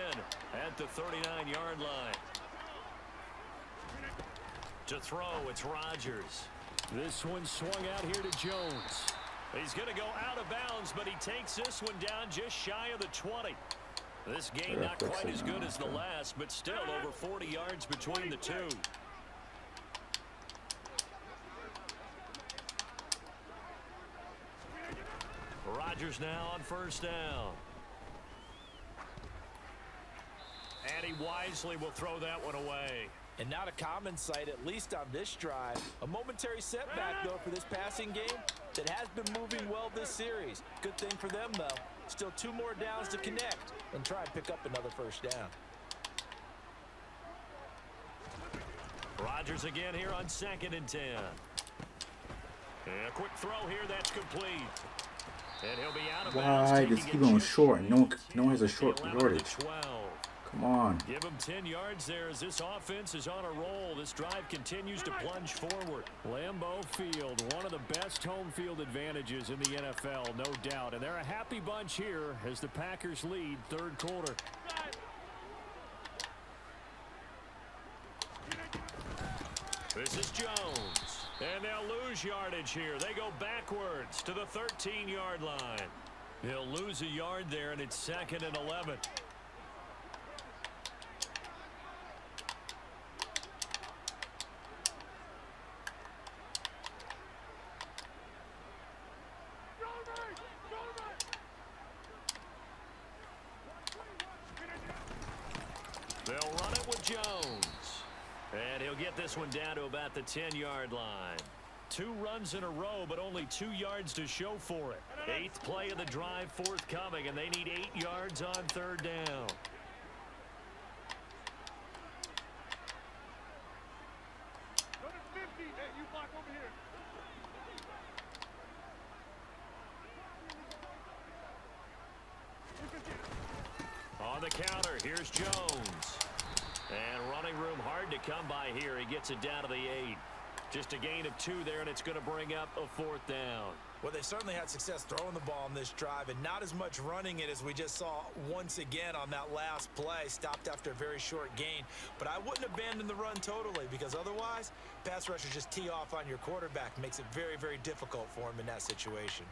at the 39-yard line. To throw, it's Rodgers. This one swung out here to Jones. He's going to go out of bounds, but he takes this one down just shy of the 20. This game not quite as good as the last, but still over 40 yards between the two. Rodgers now on 1st down. And he wisely will throw that one away. And not a common sight, at least on this drive. A momentary setback, though, for this passing game that has been moving well this series. Good thing for them, though. Still 2 more downs to connect and try and pick up another 1st down. Rodgers again here on 2nd and 10. And a quick throw here, that's complete. And he'll be out of bounds. Why? Just keep going short. No one has a short yardage. 12. Come on. Give him 10 yards there as this offense is on a roll. This drive continues to plunge forward. Lambeau Field, one of the best home field advantages in the NFL, no doubt. And they're a happy bunch here as the Packers lead 3rd quarter. This is Jones. And they'll lose yardage here. They go backwards to the 13-yard line. He'll lose a yard there, and it's 2nd and 11. They'll run it with Jones. And he'll get this one down to about the 10-yard line. 2 runs in a row, but only 2 yards to show for it. 8th play of the drive forthcoming, and they need 8 yards on 3rd down. Go to 50. Hey, you block over here. On the the counter. Here's Jones. And running room hard to come by here. He gets it down to the 8. Just a gain of 2 there, and it's going to bring up a 4th down. Well, they certainly had success throwing the ball on this drive and not as much running it as we just saw once again on that last play. Stopped after a very short gain. But I wouldn't abandon the run totally, because otherwise, pass rushers just tee off on your quarterback. Makes it very, very difficult for him in that situation.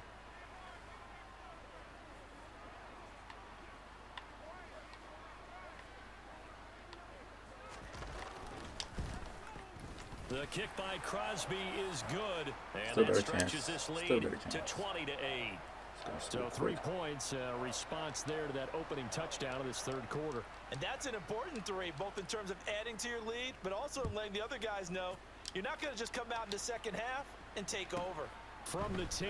The kick by Crosby is good, and Still that very stretches chance. this Still lead very to chance. 20-8. So 3 points, response there to that opening touchdown of this 3rd quarter. And that's an important 3, both in terms of adding to your lead, but also in letting the other guys know you're not going to just come out in the second half and take over. From the 10.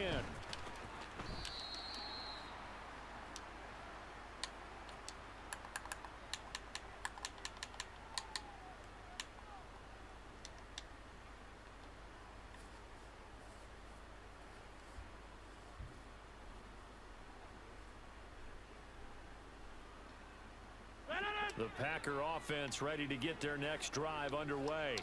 The Packer offense ready to get their next drive underway.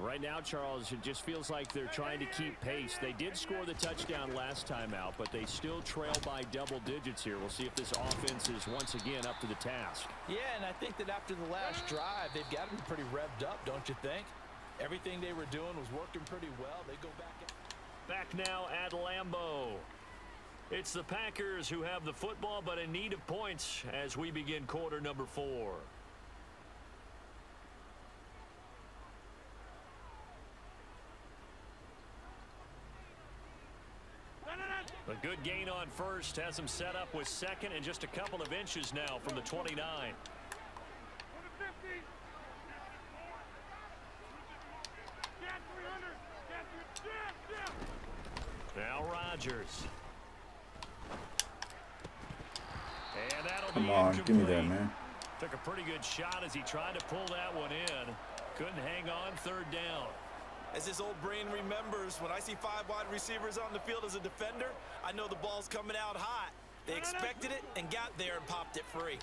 Right now, Charles, it just feels like they're trying to keep pace. They did score the touchdown last time out, but they still trail by double digits here. We'll see if this offense is once again up to the task. Yeah, and I think that after the last drive, they've got to be pretty revved up, don't you think? Everything they were doing was working pretty well. They go Back now at Lambeau. It's the Packers who have the football, but in need of points as we begin quarter number 4. A good gain on first has them set up with second and just a couple of inches now from the 29. Now Rodgers. And that'll Come be on, give me that, incomplete. man. Took a pretty good shot as he tried to pull that one in. Couldn't hang on, 3rd down. As this old brain remembers, when I see 5 wide receivers on the field as a defender, I know the ball's coming out hot. They expected it and got there and popped it free.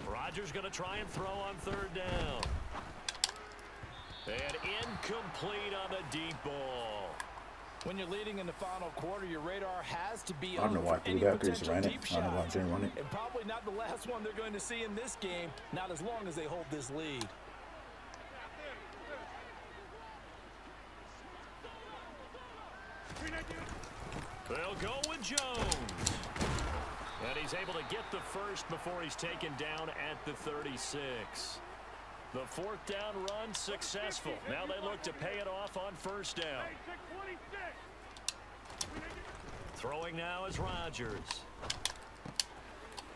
Rodgers going to try and throw on 3rd down. And incomplete on the deep ball. When you're leading in the final quarter, your radar has to be I don't know on why for any Packers potential ran it. deep I don't know why shots. they didn't run it. And probably not the last one they're going to see in this game, not as long as they hold this lead. They'll go with Jones. And he's able to get the first before he's taken down at the 36. The 4th down run successful. Now they look to pay it off on 1st down. Throwing now is Rodgers.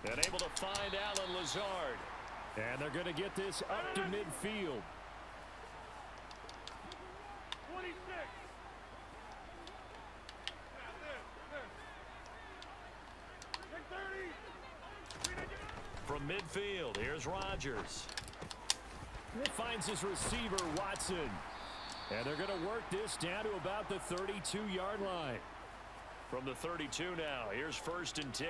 And able to find Allen Lazard. And they're going to get this up to midfield. 26. From midfield, here's Rodgers. Finds his receiver, Watson. And they're going to work this down to about the 32-yard line. From the 32 now, here's 1st and 10.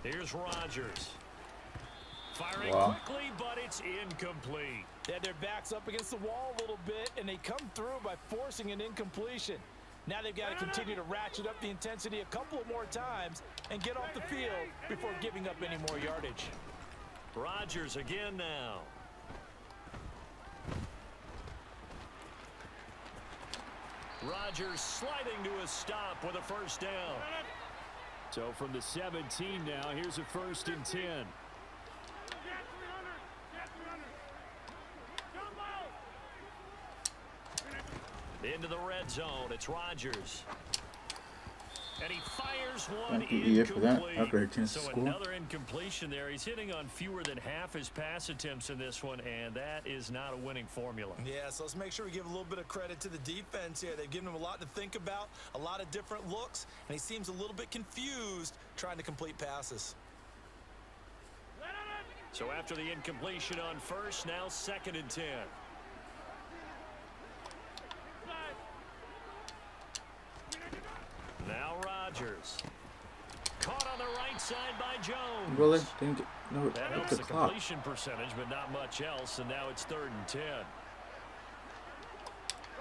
Here's Rodgers. Firing quickly, but it's incomplete. They had their backs up against the wall a little bit, and they come through by forcing an incompletion. Now they've got to continue to ratchet up the intensity a couple of more times and get off the field before giving up any more yardage. Rodgers again now. Rodgers sliding to a stop with a 1st down. So from the 17 now, here's a 1st and 10. Into the red zone, it's Rodgers. And he fires one Thank you, EA, for that. incomplete. Upgrade chance to So score. another incompletion there. He's hitting on fewer than half his pass attempts in this one, and that is not a winning formula. Yeah, so let's make sure we give a little bit of credit to the defense here. They've given him a lot to think about, a lot of different looks, and he seems a little bit confused trying to complete passes. So after the incompletion on first, now 2nd and 10. Now Rodgers. Caught on the right side by Jones. Really? Didn't get, no, That hit helps the the clock. completion percentage, but not much else, and now it's 3rd and 10. Go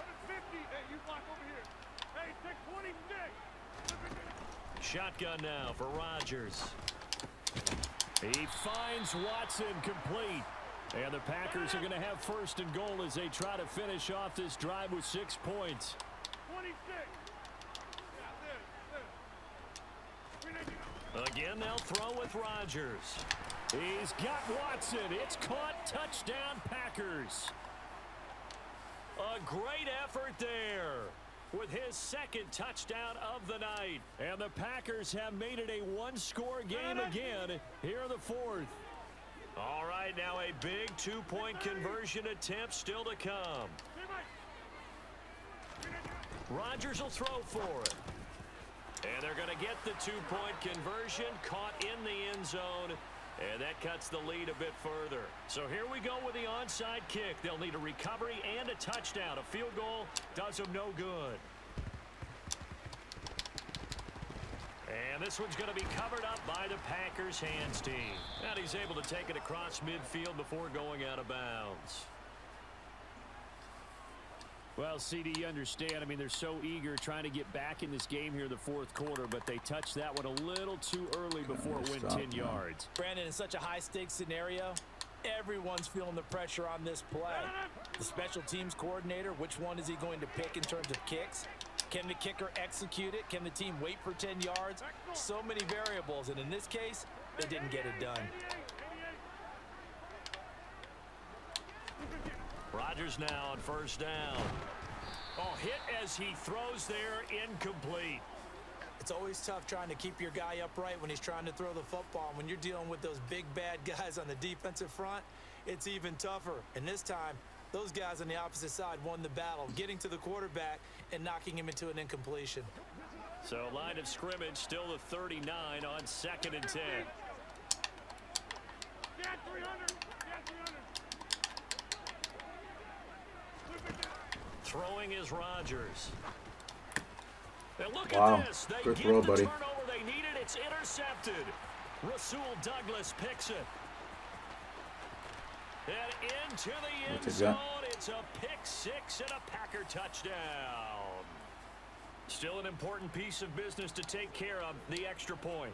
to 50. Hey, you block over here. Hey, take 26. Shotgun now for Rodgers. He finds Watson complete. And the Packers are going to have 1st and goal as they try to finish off this drive with 6 points. 26. Again, they'll throw with Rodgers. He's got Watson. It's caught. Touchdown, Packers. A great effort there with his 2nd touchdown of the night. And the Packers have made it a one-score game again here in the 4th. All right, now a big 2-point conversion attempt still to come. Rodgers will throw for it. And they're going to get the 2-point conversion, caught in the end zone, and that cuts the lead a bit further. So here we go with the onside kick. They'll need a recovery and a touchdown. A field goal does them no good. And this one's going to be covered up by the Packers hands team. And he's able to take it across midfield before going out of bounds. Well, CD, you understand. I mean, they're so eager trying to get back in this game here in the 4th quarter, but they touched that one a little too early before it went 10 yards. Brandon, in such a high-stakes scenario, everyone's feeling the pressure on this play. The special teams coordinator, which one is he going to pick in terms of kicks? Can the kicker execute it? Can the team wait for 10 yards? So many variables, and in this case, they didn't get it done. Rodgers now on 1st down. Oh, hit as he throws there, incomplete. It's always tough trying to keep your guy upright when he's trying to throw the football. And when you're dealing with those big, bad guys on the defensive front, it's even tougher. And this time, those guys on the opposite side won the battle, getting to the quarterback and knocking him into an incompletion. So line of scrimmage still the 39 on 2nd and 10. Yeah, 300. Yeah, 300. Throwing is Rodgers. And look Wow. at this. They Good get throw, the buddy. turnover they needed. It's intercepted. Rasul Douglas picks it. And into the end What's it zone. got? It's a pick 6 and a Packer touchdown. Still an important piece of business to take care of, the extra point.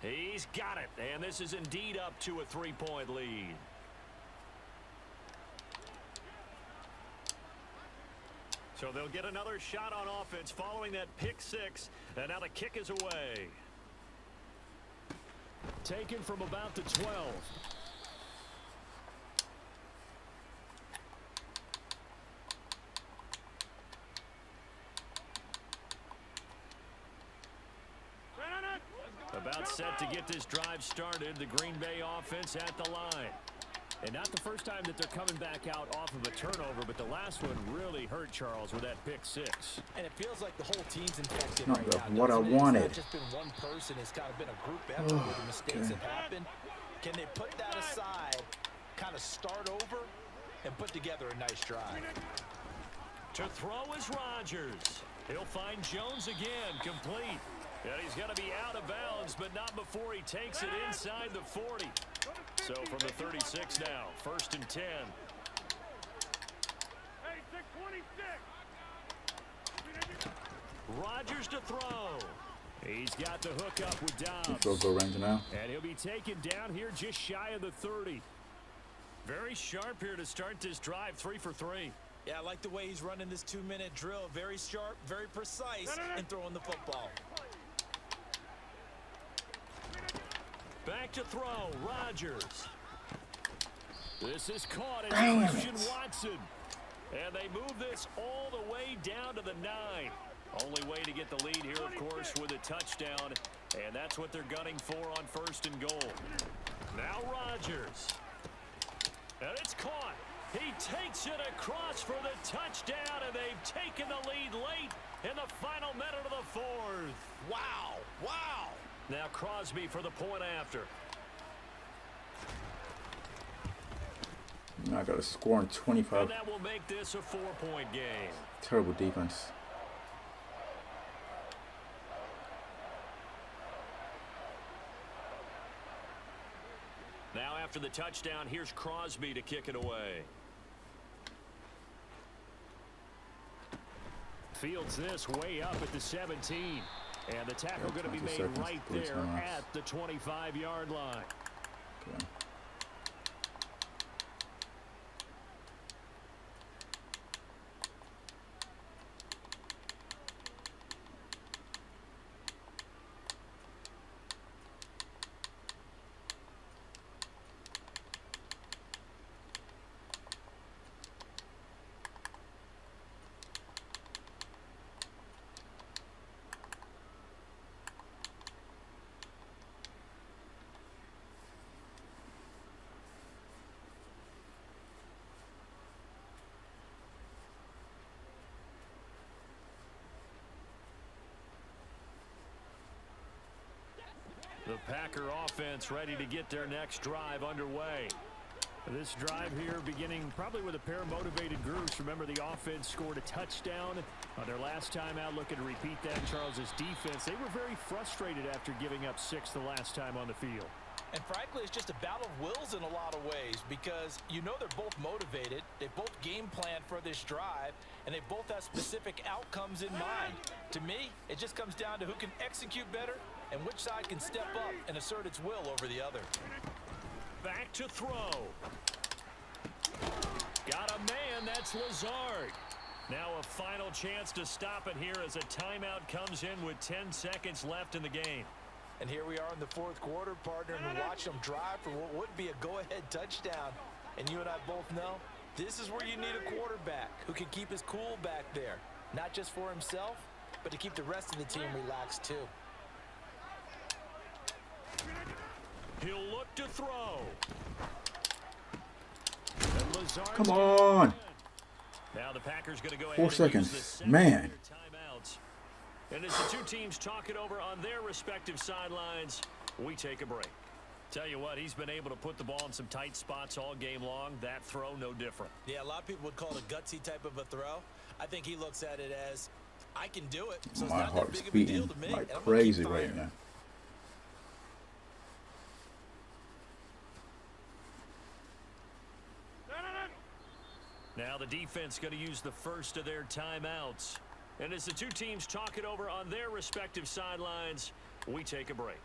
He's got it, and this is indeed up to a 3-point lead. So they'll get another shot on offense following that pick 6, and now the kick is away. Taken from about the 12. About set to get this drive started, the Green Bay offense at the line. And not the first time that they're coming back out off of a turnover, but the last one really hurt Charles with that pick 6. And it feels like the whole team's infected Not right the- now. what I doesn't it? wanted. It's not just been one person. It's kind of been a group effort where the mistakes have happened. Can they put that aside, kind of start over, and put together a nice drive? To throw is Rodgers. He'll find Jones again, complete. And he's going to be out of bounds, but not before he takes it inside the 40. So from the 36 now, 1st and 10. Hey, take 26. Rodgers to throw. He's got the hook up with Dobbs. Field goal range now. And he'll be taken down here just shy of the 30. Very sharp here to start this drive, 3 for 3. Yeah, I like the way he's running this 2-minute drill. Very sharp, very precise in throwing the football. Back to throw, Rodgers. This is caught as Damn Christian it. Watson. And they move this all the way down to the 9. Only way to get the lead here, of course, with a touchdown. And that's what they're gunning for on 1st and goal. Now Rodgers. And it's caught. He takes it across for the touchdown, and they've taken the lead late in the final minute of the 4th. Wow. Wow. Now Crosby for the point after. Now I got to score in 25. And that will make this a 4-point game. Terrible defense. Now after the touchdown, here's Crosby to kick it away. Fields this way up at the 17. And the tackle going to be 20 made seconds, right 3 there timeouts. at the 25-yard line. Okay. The Packer offense ready to get their next drive underway. This drive here beginning probably with a pair of motivated groups. Remember, the offense scored a touchdown on their last time out. Looking to repeat that. Charles's defense, they were very frustrated after giving up 6 the last time on the field. And frankly, it's just a battle of wills in a lot of ways because you know they're both motivated. They both game plan for this drive, and they both have specific outcomes in mind. To me, it just comes down to who can execute better and which side can step up and assert its will over the other. Back to throw. Got a man, that's Lazard. Now a final chance to stop it here as a timeout comes in with 10 seconds left in the game. And here we are in the 4th quarter, partner, and watch them drive for what would be a go-ahead touchdown. And you and I both know this is where you need a quarterback who can keep his cool back there, not just for himself, but to keep the rest of the team relaxed too. He'll look to throw. And Lazard. Come on. Now the Packers going to go ahead 4 and use seconds. the second Man. of their timeouts. And as the two teams talk it over on their respective sidelines, we take a break. Tell you what, he's been able to put the ball in some tight spots all game long. That throw, no different. Yeah, a lot of people would call it a gutsy type of a throw. I think he looks at it as, I can do it. So it's My not that heart's big of a deal beating to me. like and I'm gonna keep crazy firing. right now. Now the defense going to use the first of their timeouts. And as the two teams talk it over on their respective sidelines, we take a break.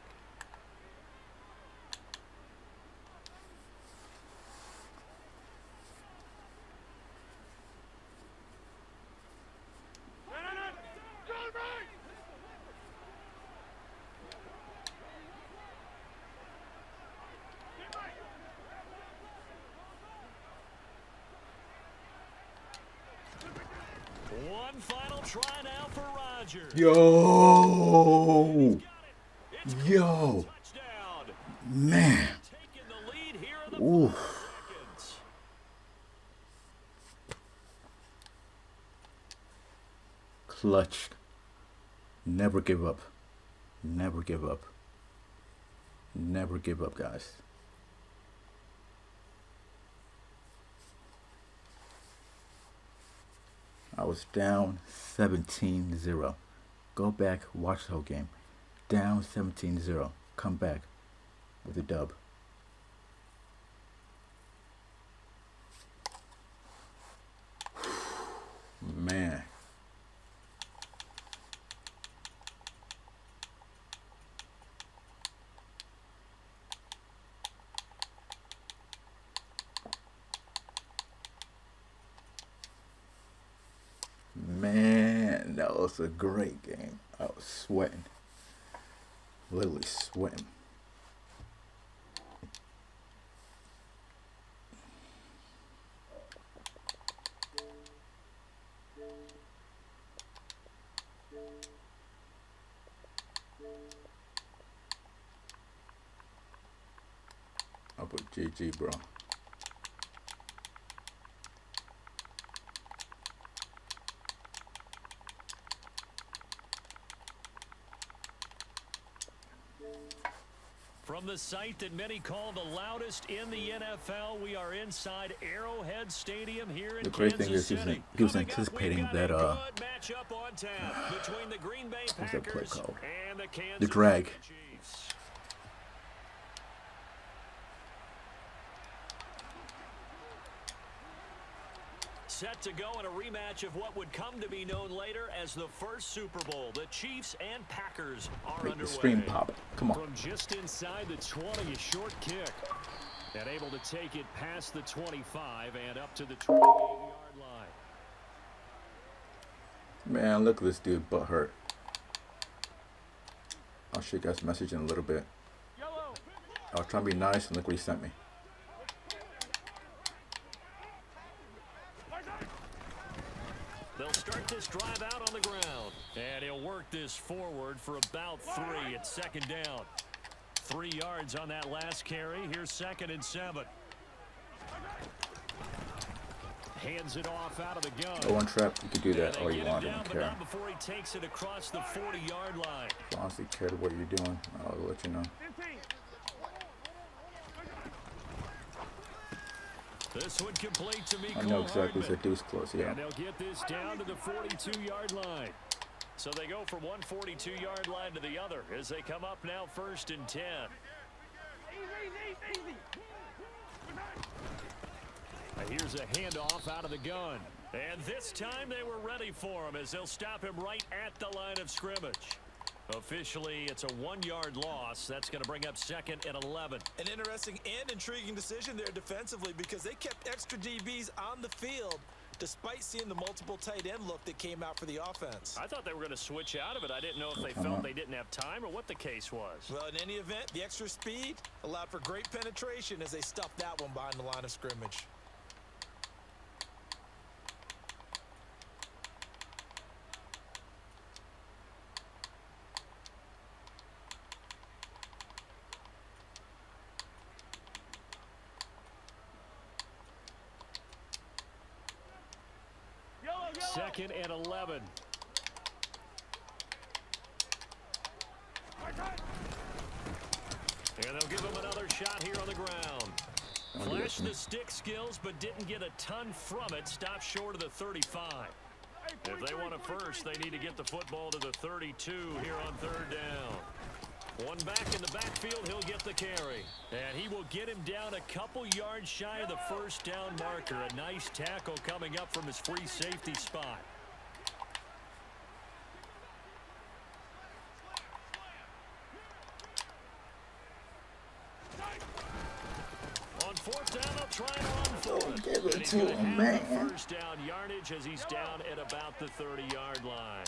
One final try now for Rodgers. Yo. Yo. Touchdown. Man. Taking the lead here in the Ooh. seconds. Clutch. Never give up. Never give up. Never give up, guys. I was down 17-0. Go back, watch the whole game. Down 17-0. Come back with a dub. Man. Man, that was a great game. I was sweating. Literally sweating. GG, bro. From the site that many call the loudest in the NFL, we are inside Arrowhead Stadium here in The great thing Kansas is City. he was Coming up, anticipating we've got that a good matchup on tap between the Green Bay what's that play Packers called? and the Kansas The drag. City Chiefs. Set to go in a rematch of what would come to be known later as the first Super Bowl. The Chiefs and Packers are Make underway. the stream pop. Come on. From just inside the 20, a short kick. And able to take it past the 25 and up to the 28-yard line. Man, look at this dude butt hurt. I'll show you guys a message in a little bit. I was trying to be nice and look what he sent me. They'll start this drive out on the ground. And he'll work this forward for about 3. It's second down. 3 yards on that last carry. Here's 2nd and 7. Hands it off out of the gun. Oh, one trap. You can do that all you want. I don't care. Before he takes it across the 40-yard line. If you honestly cared what you're doing, I'll let you know. 15. This one complete to I know exactly the deuce close. Yeah. And they'll get this down to the 42-yard line. So they go from one 42-yard line to the other as they come up now 1st and 10. Easy. Here's a handoff out of the gun. And this time they were ready for him as they'll stop him right at the line of scrimmage. Officially, it's a 1-yard loss. That's going to bring up 2nd and 11. An interesting and intriguing decision there defensively because they kept extra DBs on the field despite seeing the multiple tight end look that came out for the offense. I thought they were going to switch out of it. I didn't know if they felt they didn't have time or what the case was. Well, in any event, the extra speed allowed for great penetration as they stuffed that one behind the line of scrimmage. Second and 11. And they'll give him another shot here on the ground. Flashed the stick skills, but didn't get a ton from it. Stopped short of the 35. If they want a first, they need to get the football to the 32 here on 3rd down. One back in the backfield, he'll get the carry. And he will get him down a couple yards shy of the 1st down marker. A nice tackle coming up from his free safety spot. On 4th down, they'll try and run for it. Give it And he's to gonna him, have the man. 1st down yardage as he's down at about the 30-yard line.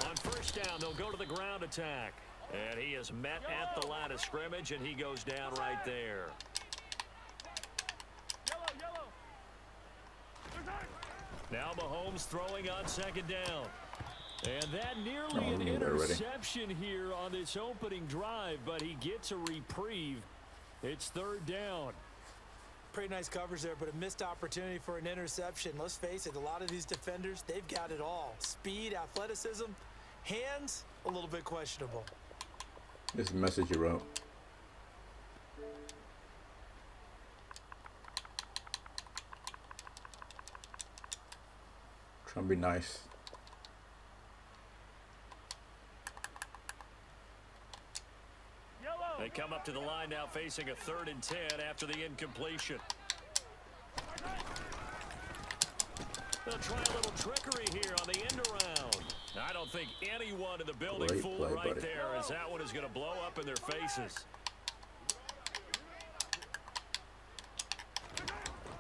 On 1st down, they'll go to the ground attack. And he is met at the line of scrimmage, and he goes down right there. Now Mahomes throwing on 2nd down. And that nearly an interception here on this opening drive, but he gets a reprieve. It's 3rd down. Pretty nice coverage there, but a missed opportunity for an interception. Let's face it, a lot of these defenders, they've got it all. Speed, athleticism, hands, a little bit questionable. This is a message you wrote. Trying to be nice. They come up to the line now facing a 3rd and 10 after the incompletion. They'll try a little trickery here on the end around. I don't think anyone in the building Great fooled play, right buddy. there, as that one is going to blow up in their faces.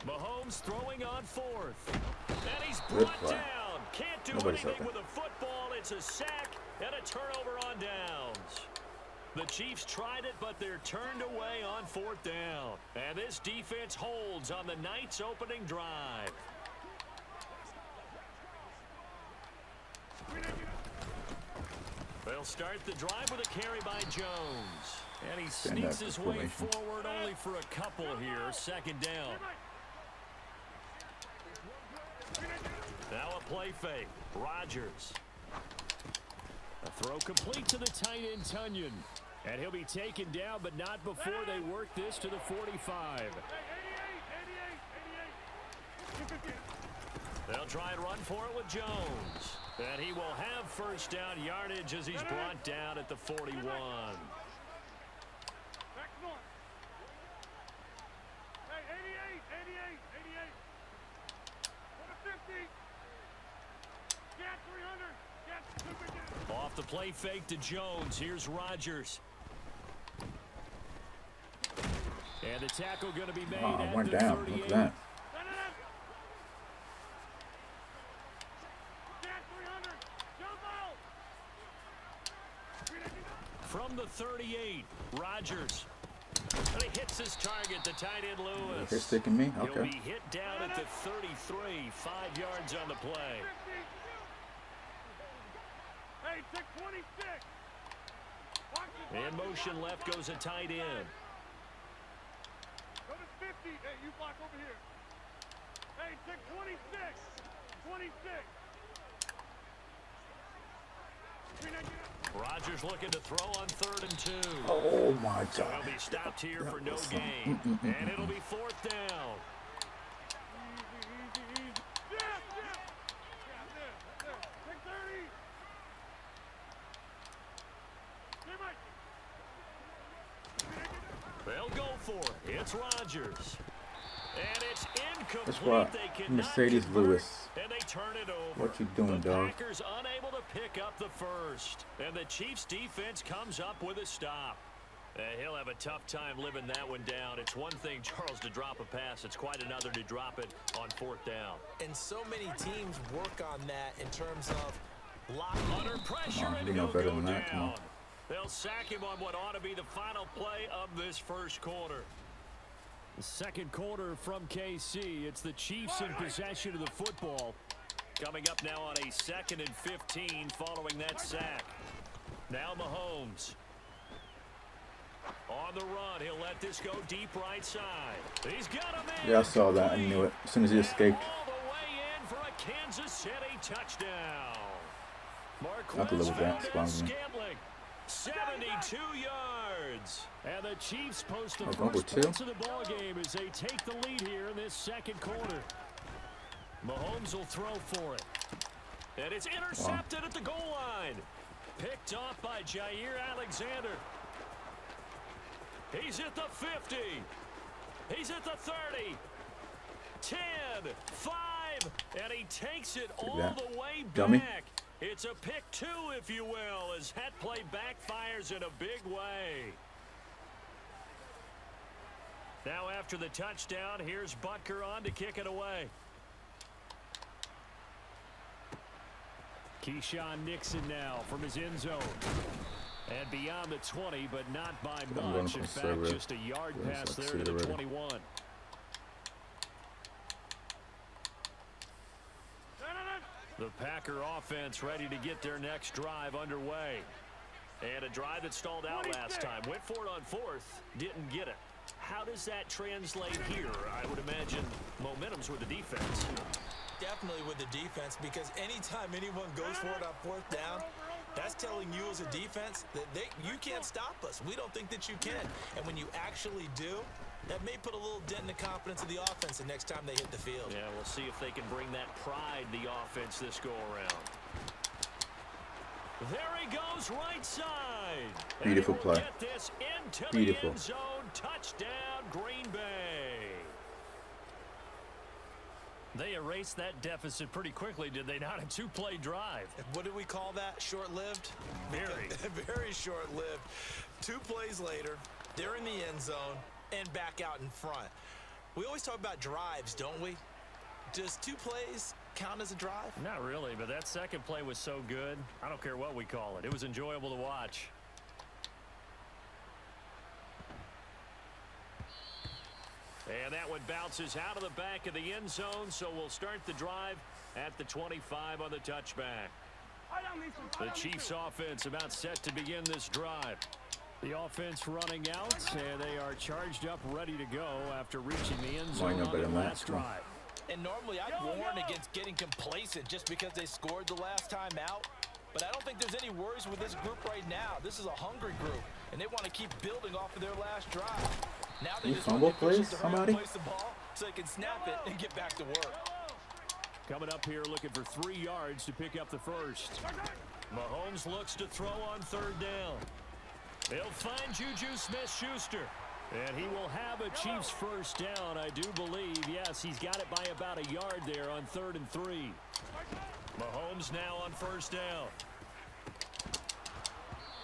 Mahomes throwing on 4th. And he's Good brought play. down. Can't do Nobody's anything open. with a football. It's a sack and a turnover on downs. The Chiefs tried it, but they're turned away on 4th down. And this defense holds on the night's opening drive. They'll They'll start the drive with a carry by Jones. And he Stand sneaks up his for way formation. forward only for a couple here. Second down. Now a play fake. Rodgers. A throw complete to the tight end, Tunyon. And he'll be taken down, but not before they work this to the 45. They'll try and run for it with Jones. And he will have first down yardage as he's brought down at the 41. Off the play fake to Jones. Here's Rodgers. And the tackle going to be made at One the down. 38. Look at that. From the 38, Rodgers. And he hits his target, the tight end Lewis. They're sticking me? He'll Okay. be hit down at the 33, 5 yards on the play. Hey, take 26. In motion left goes a tight end. Go to 50. Hey, you block over here. Hey, take 26. 26. Rodgers looking to throw on 3rd and 2. Oh my So God. he'll be stopped here for no gain. And it'll be 4th down. Easy, easy, easy. Yeah, yeah. Yeah, there. Take 30. They'll go for it. It's Rodgers. And it's incomplete. That's what They cannot Mercedes convert, Lewis. and they turn it over. What you doing, the dog? Packers unable to pick up the first. And the Chiefs defense comes up with a stop. He'll have a tough time living that one down. It's one thing, Charles, to drop a pass. It's quite another to drop it on 4th down. And so many teams work on that in terms of locking. Under pressure, and you know he'll better go than that. Come on. down. They'll sack him on what ought to be the final play of this first quarter. The second quarter from KC. It's the Chiefs in possession of the football. Coming up now on a 2nd and 15 following that sack. Now Mahomes. On the run, he'll let this go deep right side. He's got him in. Yeah, I saw that. I knew it. As soon as he escaped. All the way in for a Kansas City touchdown. I could live with that. Marquez It's fine with me. Scantling, 72 yards. And the Chiefs post the Oh, going first for two? points of the ball game as they take the lead here in this second quarter. Mahomes will throw for it. And it's intercepted at the goal line. Picked off by Jair Alexander. He's at the 50. He's at the 30. 10, 5, and he takes it all that. the way Dummy. back. It's a pick 2, if you will, as that play backfires in a big way. Now after the touchdown, here's Butker on to kick it away. Keyshawn Nixon now from his end zone. And beyond the 20, but not by I'm going much. In fact, conservative. just a yard Yes, pass I there see to it the already. 21. The Packer offense ready to get their next drive underway. And a drive that stalled out last time. Went for it on 4th, didn't get it. How does that translate here? I would imagine momentum's with the defense. Definitely with the defense, because anytime anyone goes for it on 4th down, that's telling you as a defense that you can't stop us. We don't think that you can. And when you actually do, that may put a little dent in the confidence of the offense the next time they hit the field. Yeah, we'll see if they can bring that pride, the offense, this go-around. There he goes, right side. Beautiful And he will play. get this into Beautiful. the end zone. Touchdown, Green Bay. They erased that deficit pretty quickly, did they not? A 2-play drive. What do we call that? Short-lived? Very. Very short-lived. 2 plays later, they're in the end zone and back out in front. We always talk about drives, don't we? Does 2 plays count as a drive? Not really, but that second play was so good. I don't care what we call it. It was enjoyable to watch. And that one bounces out of the back of the end zone, so we'll start the drive at the 25 on the touchback. The Chiefs offense about set to begin this drive. The offense running out, and they are charged up, ready to go after reaching the end Why zone not on better their than last that? Come on. drive. And normally I'd warn against getting complacent just because they scored the last time out. But I don't think there's any worries with this group right now. This is a hungry group, and they want to keep building off of their last drive. Now they You just want fumble, the officials please, to hurry up somebody? and place the ball so they can snap it and get back to work. Coming up here looking for 3 yards to pick up the first. Mahomes looks to throw on third down. They'll find Juju Smith-Schuster. And he will have a Chiefs first down, I do believe. Yes, he's got it by about a yard there on 3rd and 3. Mahomes now on first down.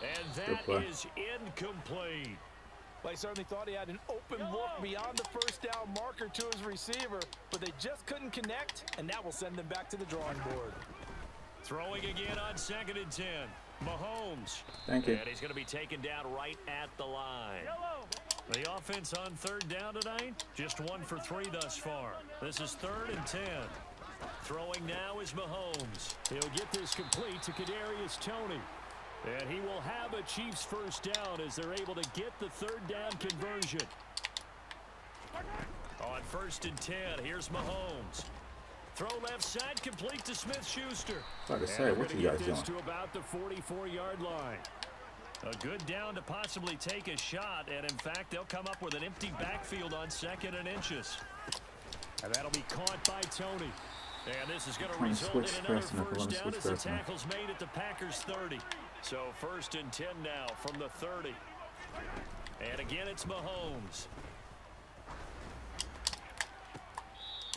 And Good that play. is incomplete. Well, he certainly thought he had an open look beyond the first down marker to his receiver, but they just couldn't connect, and that will send them back to the drawing board. Throwing again on 2nd and 10. Mahomes. Thank you. And he's going to be taken down right at the line. The offense on 3rd down tonight, just 1 for 3 thus far. This is 3rd and 10. Throwing now is Mahomes. He'll get this complete to Kadarius Toney. And he will have a Chiefs first down as they're able to get the 3rd down conversion. On 1st and 10, here's Mahomes. Throw left side, complete to Smith-Schuster. About to say, what you guys doing? To about the 44-yard line. A good down to possibly take a shot, and in fact, they'll come up with an empty backfield on 2nd and inches. And that'll be caught by Toney. And this is going to Trying to result switch in another pressing up, first want to down switch as the pressing up. tackle's made at the Packers 30. So 1st and 10 now from the 30. And again, it's Mahomes.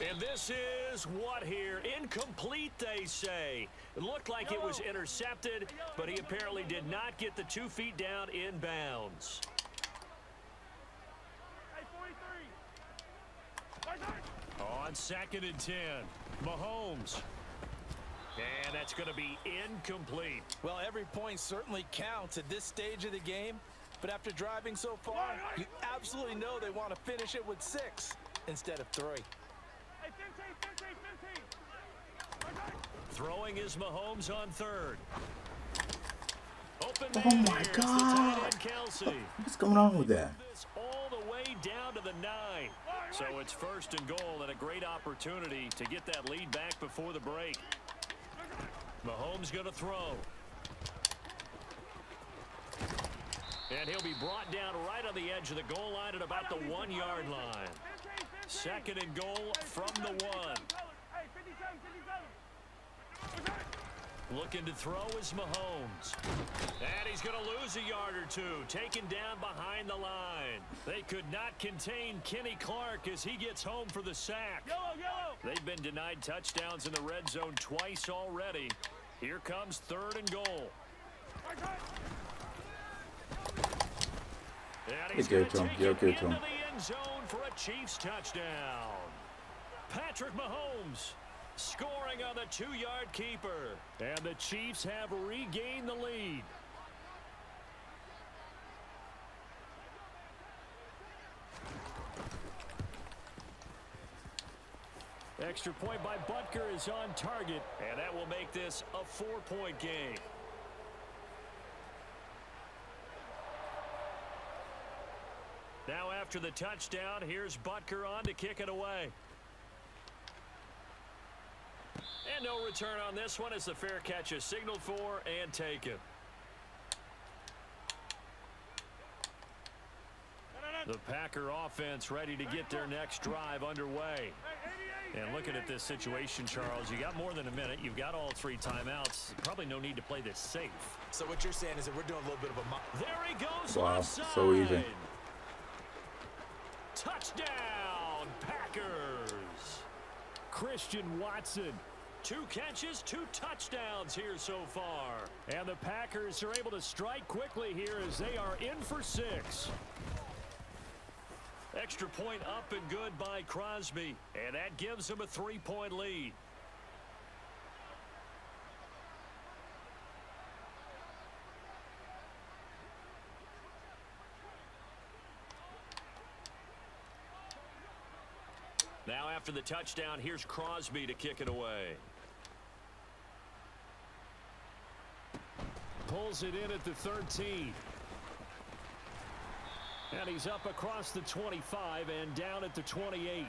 And this is what here? Incomplete, they say. It looked like it was intercepted, but he apparently did not get the 2 feet down in bounds. On 2nd and 10, Mahomes. And that's going to be incomplete. Well, every point certainly counts at this stage of the game, but after driving so far, you absolutely know they want to finish it with 6 instead of 3. Throwing is Mahomes on 3rd. Open Oh man my here. It's the God. tight end, Kelsey. What's going on with that? This all the way down to the 9. So it's 1st and goal and a great opportunity to get that lead back before the break. Mahomes going to throw. And he'll be brought down right on the edge of the goal line at about the 1-yard line. 2nd and goal from the 1. Looking to throw is Mahomes. And he's going to lose a yard or 2, taken down behind the line. They could not contain Kenny Clark as he gets home for the sack. They've been denied touchdowns in the red zone twice already. Here comes 3rd and goal. And he's Give it going to to him. take Give it it to into him. the end zone for a Chiefs touchdown. Patrick Mahomes scoring on the 2-yard keeper. And the Chiefs have regained the lead. Extra point by Butker is on target. And that will make this a 4-point game. Now after the touchdown, here's Butker on to kick it away. And no return on this one as the fair catch is signaled for and taken. The Packer offense ready to get their next drive underway. And looking at this situation, Charles, you got more than a minute. You've got all 3 timeouts. Probably no need to play this safe. So what you're saying is that we're doing a little bit of a... There he goes. Wow, Offside. so easy. Touchdown, Packers. Christian Watson. 2 catches, 2 touchdowns here so far. And the Packers are able to strike quickly here as they are in for 6. Extra point up and good by Crosby. And that gives him a 3-point lead. Now after the touchdown, here's Crosby to kick it away. pulls it in at the 13. And he's up across the 25 and down at the 28.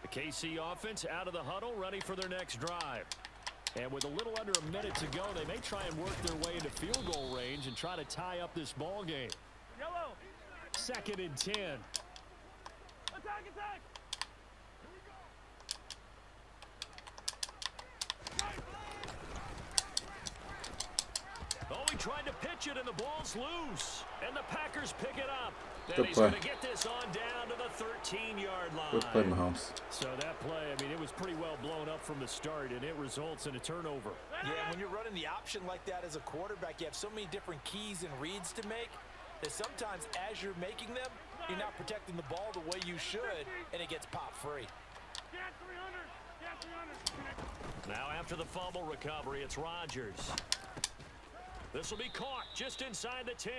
The KC offense out of the huddle, ready for their next drive. And with a little under a minute to go, they may try and work their way into field goal range and try to tie up this ball game. Yellow. 2nd and 10. Attack, attack. Oh, he tried to pitch it, and the ball's loose. And the Packers pick it up. Then Good he's play. going to get this on down to the 13-yard line. Good play, Mahomes. So that play, I mean, it was pretty well blown up from the start, and it results in a turnover. Yeah, when you're running the option like that as a quarterback, you have so many different keys and reads to make that sometimes as you're making them, you're not protecting the ball the way you should, and it gets popped free. Get 300. Get 300. Now after the fumble recovery, it's Rodgers. This will be caught just inside the 10.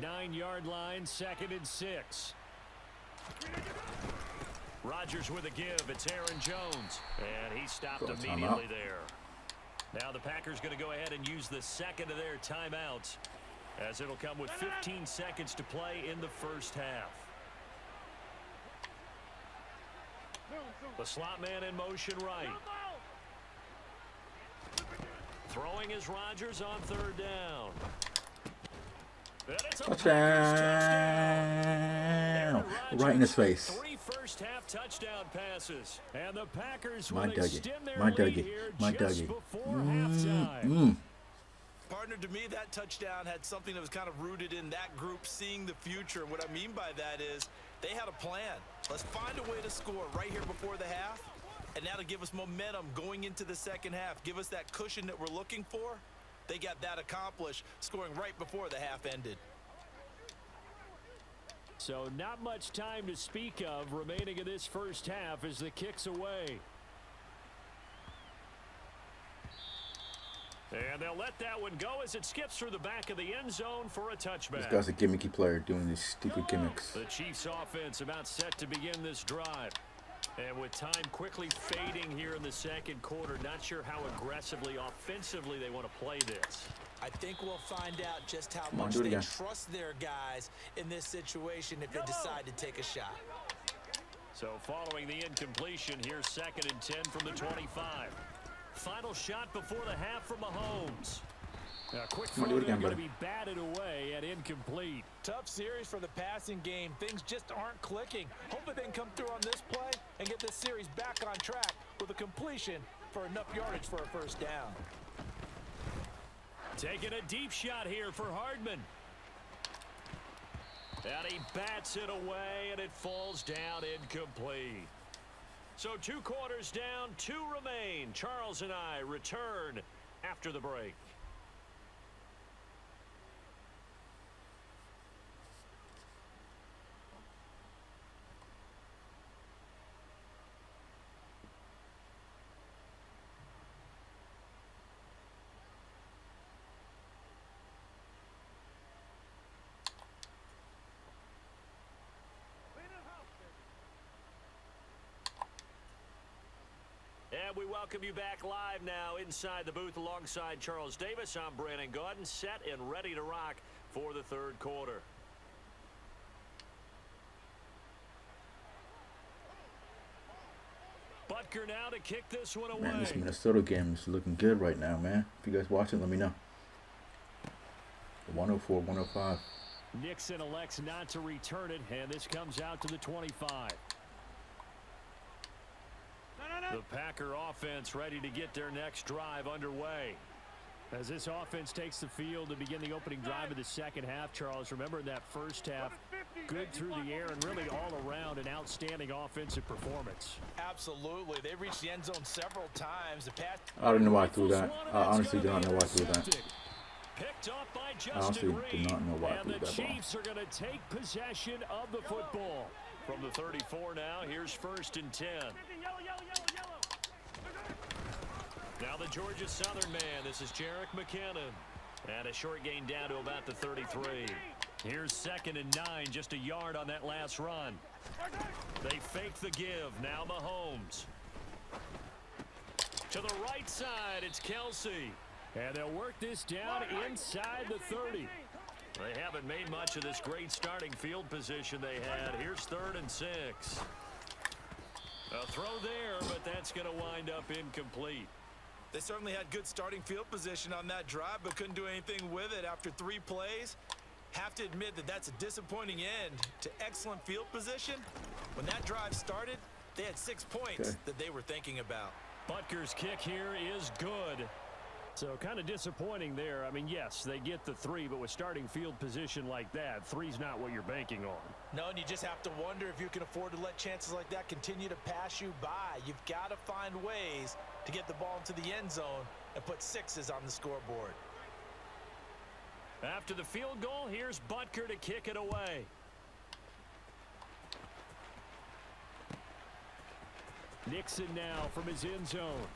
9-yard line, 2nd and 6. Rodgers with a give. It's Aaron Jones. And he stopped Go timeout. immediately there. Now the Packers going to go ahead and use the second of their timeouts, as it'll come with 15 seconds to play in the first half. The slot man in motion right. Throwing is Rodgers on 3rd down. And it's a Packers touchdown. Right in his face. 3 first-half touchdown passes. And the Packers My will Dougie. extend their My lead Dougie. here My just Dougie. before halftime. Partner, to me, that touchdown had something that was kind of rooted in that group seeing the future. And what I mean by that is they had a plan. Let's find a way to score right here before the half. And now to give us momentum going into the second half, give us that cushion that we're looking for. They got that accomplished, scoring right before the half ended. So not much time to speak of remaining in this first half as the kick's away. And they'll let that one go as it skips through the back of the end zone for a touchback. This guy's a gimmicky player doing these stupid gimmicks. The Chiefs offense about set to begin this drive. And with time quickly fading here in the second quarter, not sure how aggressively, offensively they want to play this. I think we'll find out just how on, much do it they again. trust their guys in this situation if they decide to take a shot. So following the incompletion, here's 2nd and 10 from the 25. Final shot before the half from Mahomes. A quick Come on, throw do it again, going to buddy. be batted away and incomplete. Tough series for the passing game. Things just aren't clicking. Hopefully they can come through on this play and get this series back on track with a completion for enough yardage for a first down. Taking a deep shot here for Hardman. And he bats it away, and it falls down incomplete. So 2 quarters down, 2 remain. Charles and I return after the break. And we welcome you back live now inside the booth alongside Charles Davis. I'm Brandon Gaudin, set and ready to rock for the 3rd quarter. Butker now to kick this one away. Man, this Minnesota game is looking good right now, man. If you guys watching, let me know. 104, 105. Nixon elects not to return it, and this comes out to the 25. The Packer offense ready to get their next drive underway. As this offense takes the field to begin the opening drive of the second half, Charles, remember in that first half, good through the air and really all around an outstanding offensive performance. Absolutely. They reached the end zone several times. The pass. I don't know why I threw that. I honestly do not know why I threw that. Picked up by I Justin honestly Reed. do not know why I And threw the that ball. Chiefs are going to take possession of the football. From the 34 now, here's 1st and 10. Yellow, yellow, yellow, yellow. Now the Georgia Southern man. This is Jerick McKinnon. And a short gain down to about the 33. Here's 2nd and 9, just a yard on that last run. They fake the give. Now Mahomes. To the right side, it's Kelsey. And they'll work this down inside the 30. They haven't made much of this great starting field position they had. Here's 3rd and 6. A throw there, but that's going to wind up incomplete. They certainly had good starting field position on that drive, but couldn't do anything with it after 3 plays. Have to admit that that's a disappointing end to excellent field position. When that drive started, they had 6 points that they were thinking about. Butker's kick here is good. So kind of disappointing there. I mean, yes, they get the 3, but with starting field position like that, 3's not what you're banking on. No, and you just have to wonder if you can afford to let chances like that continue to pass you by. You've got to find ways to get the ball into the end zone and put 6s on the scoreboard. After the field goal, here's Butker to kick it away. Nixon now from his end zone.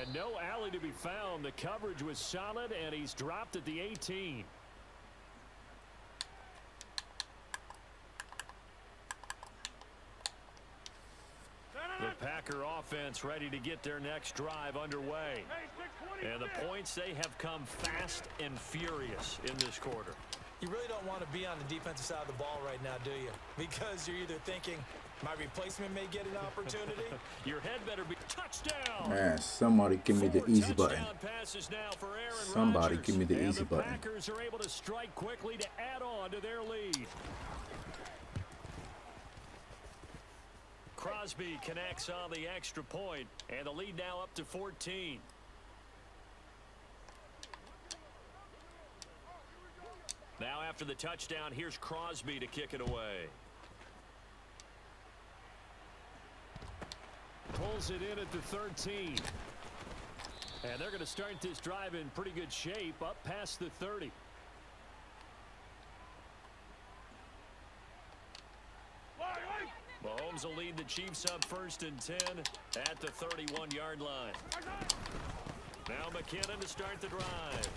And no alley to be found. The coverage was solid, and he's dropped at the 18. The Packer offense ready to get their next drive underway. And the points, they have come fast and furious in this quarter. You really don't want to be on the defensive side of the ball right now, do you? Because you're either thinking, my replacement may get an opportunity. Your head better be touchdown. Man, somebody give me the easy button. Somebody give me the easy button. The Packers are able to strike quickly to add on to their lead. Crosby connects on the extra point, and the lead now up to 14. Now after the touchdown, here's Crosby to kick it away. Pulls it in at the 13. And they're going to start this drive in pretty good shape, up past the 30. Mahomes will lead the Chiefs up 1st and 10 at the 31-yard line. Now McKinnon to start the drive.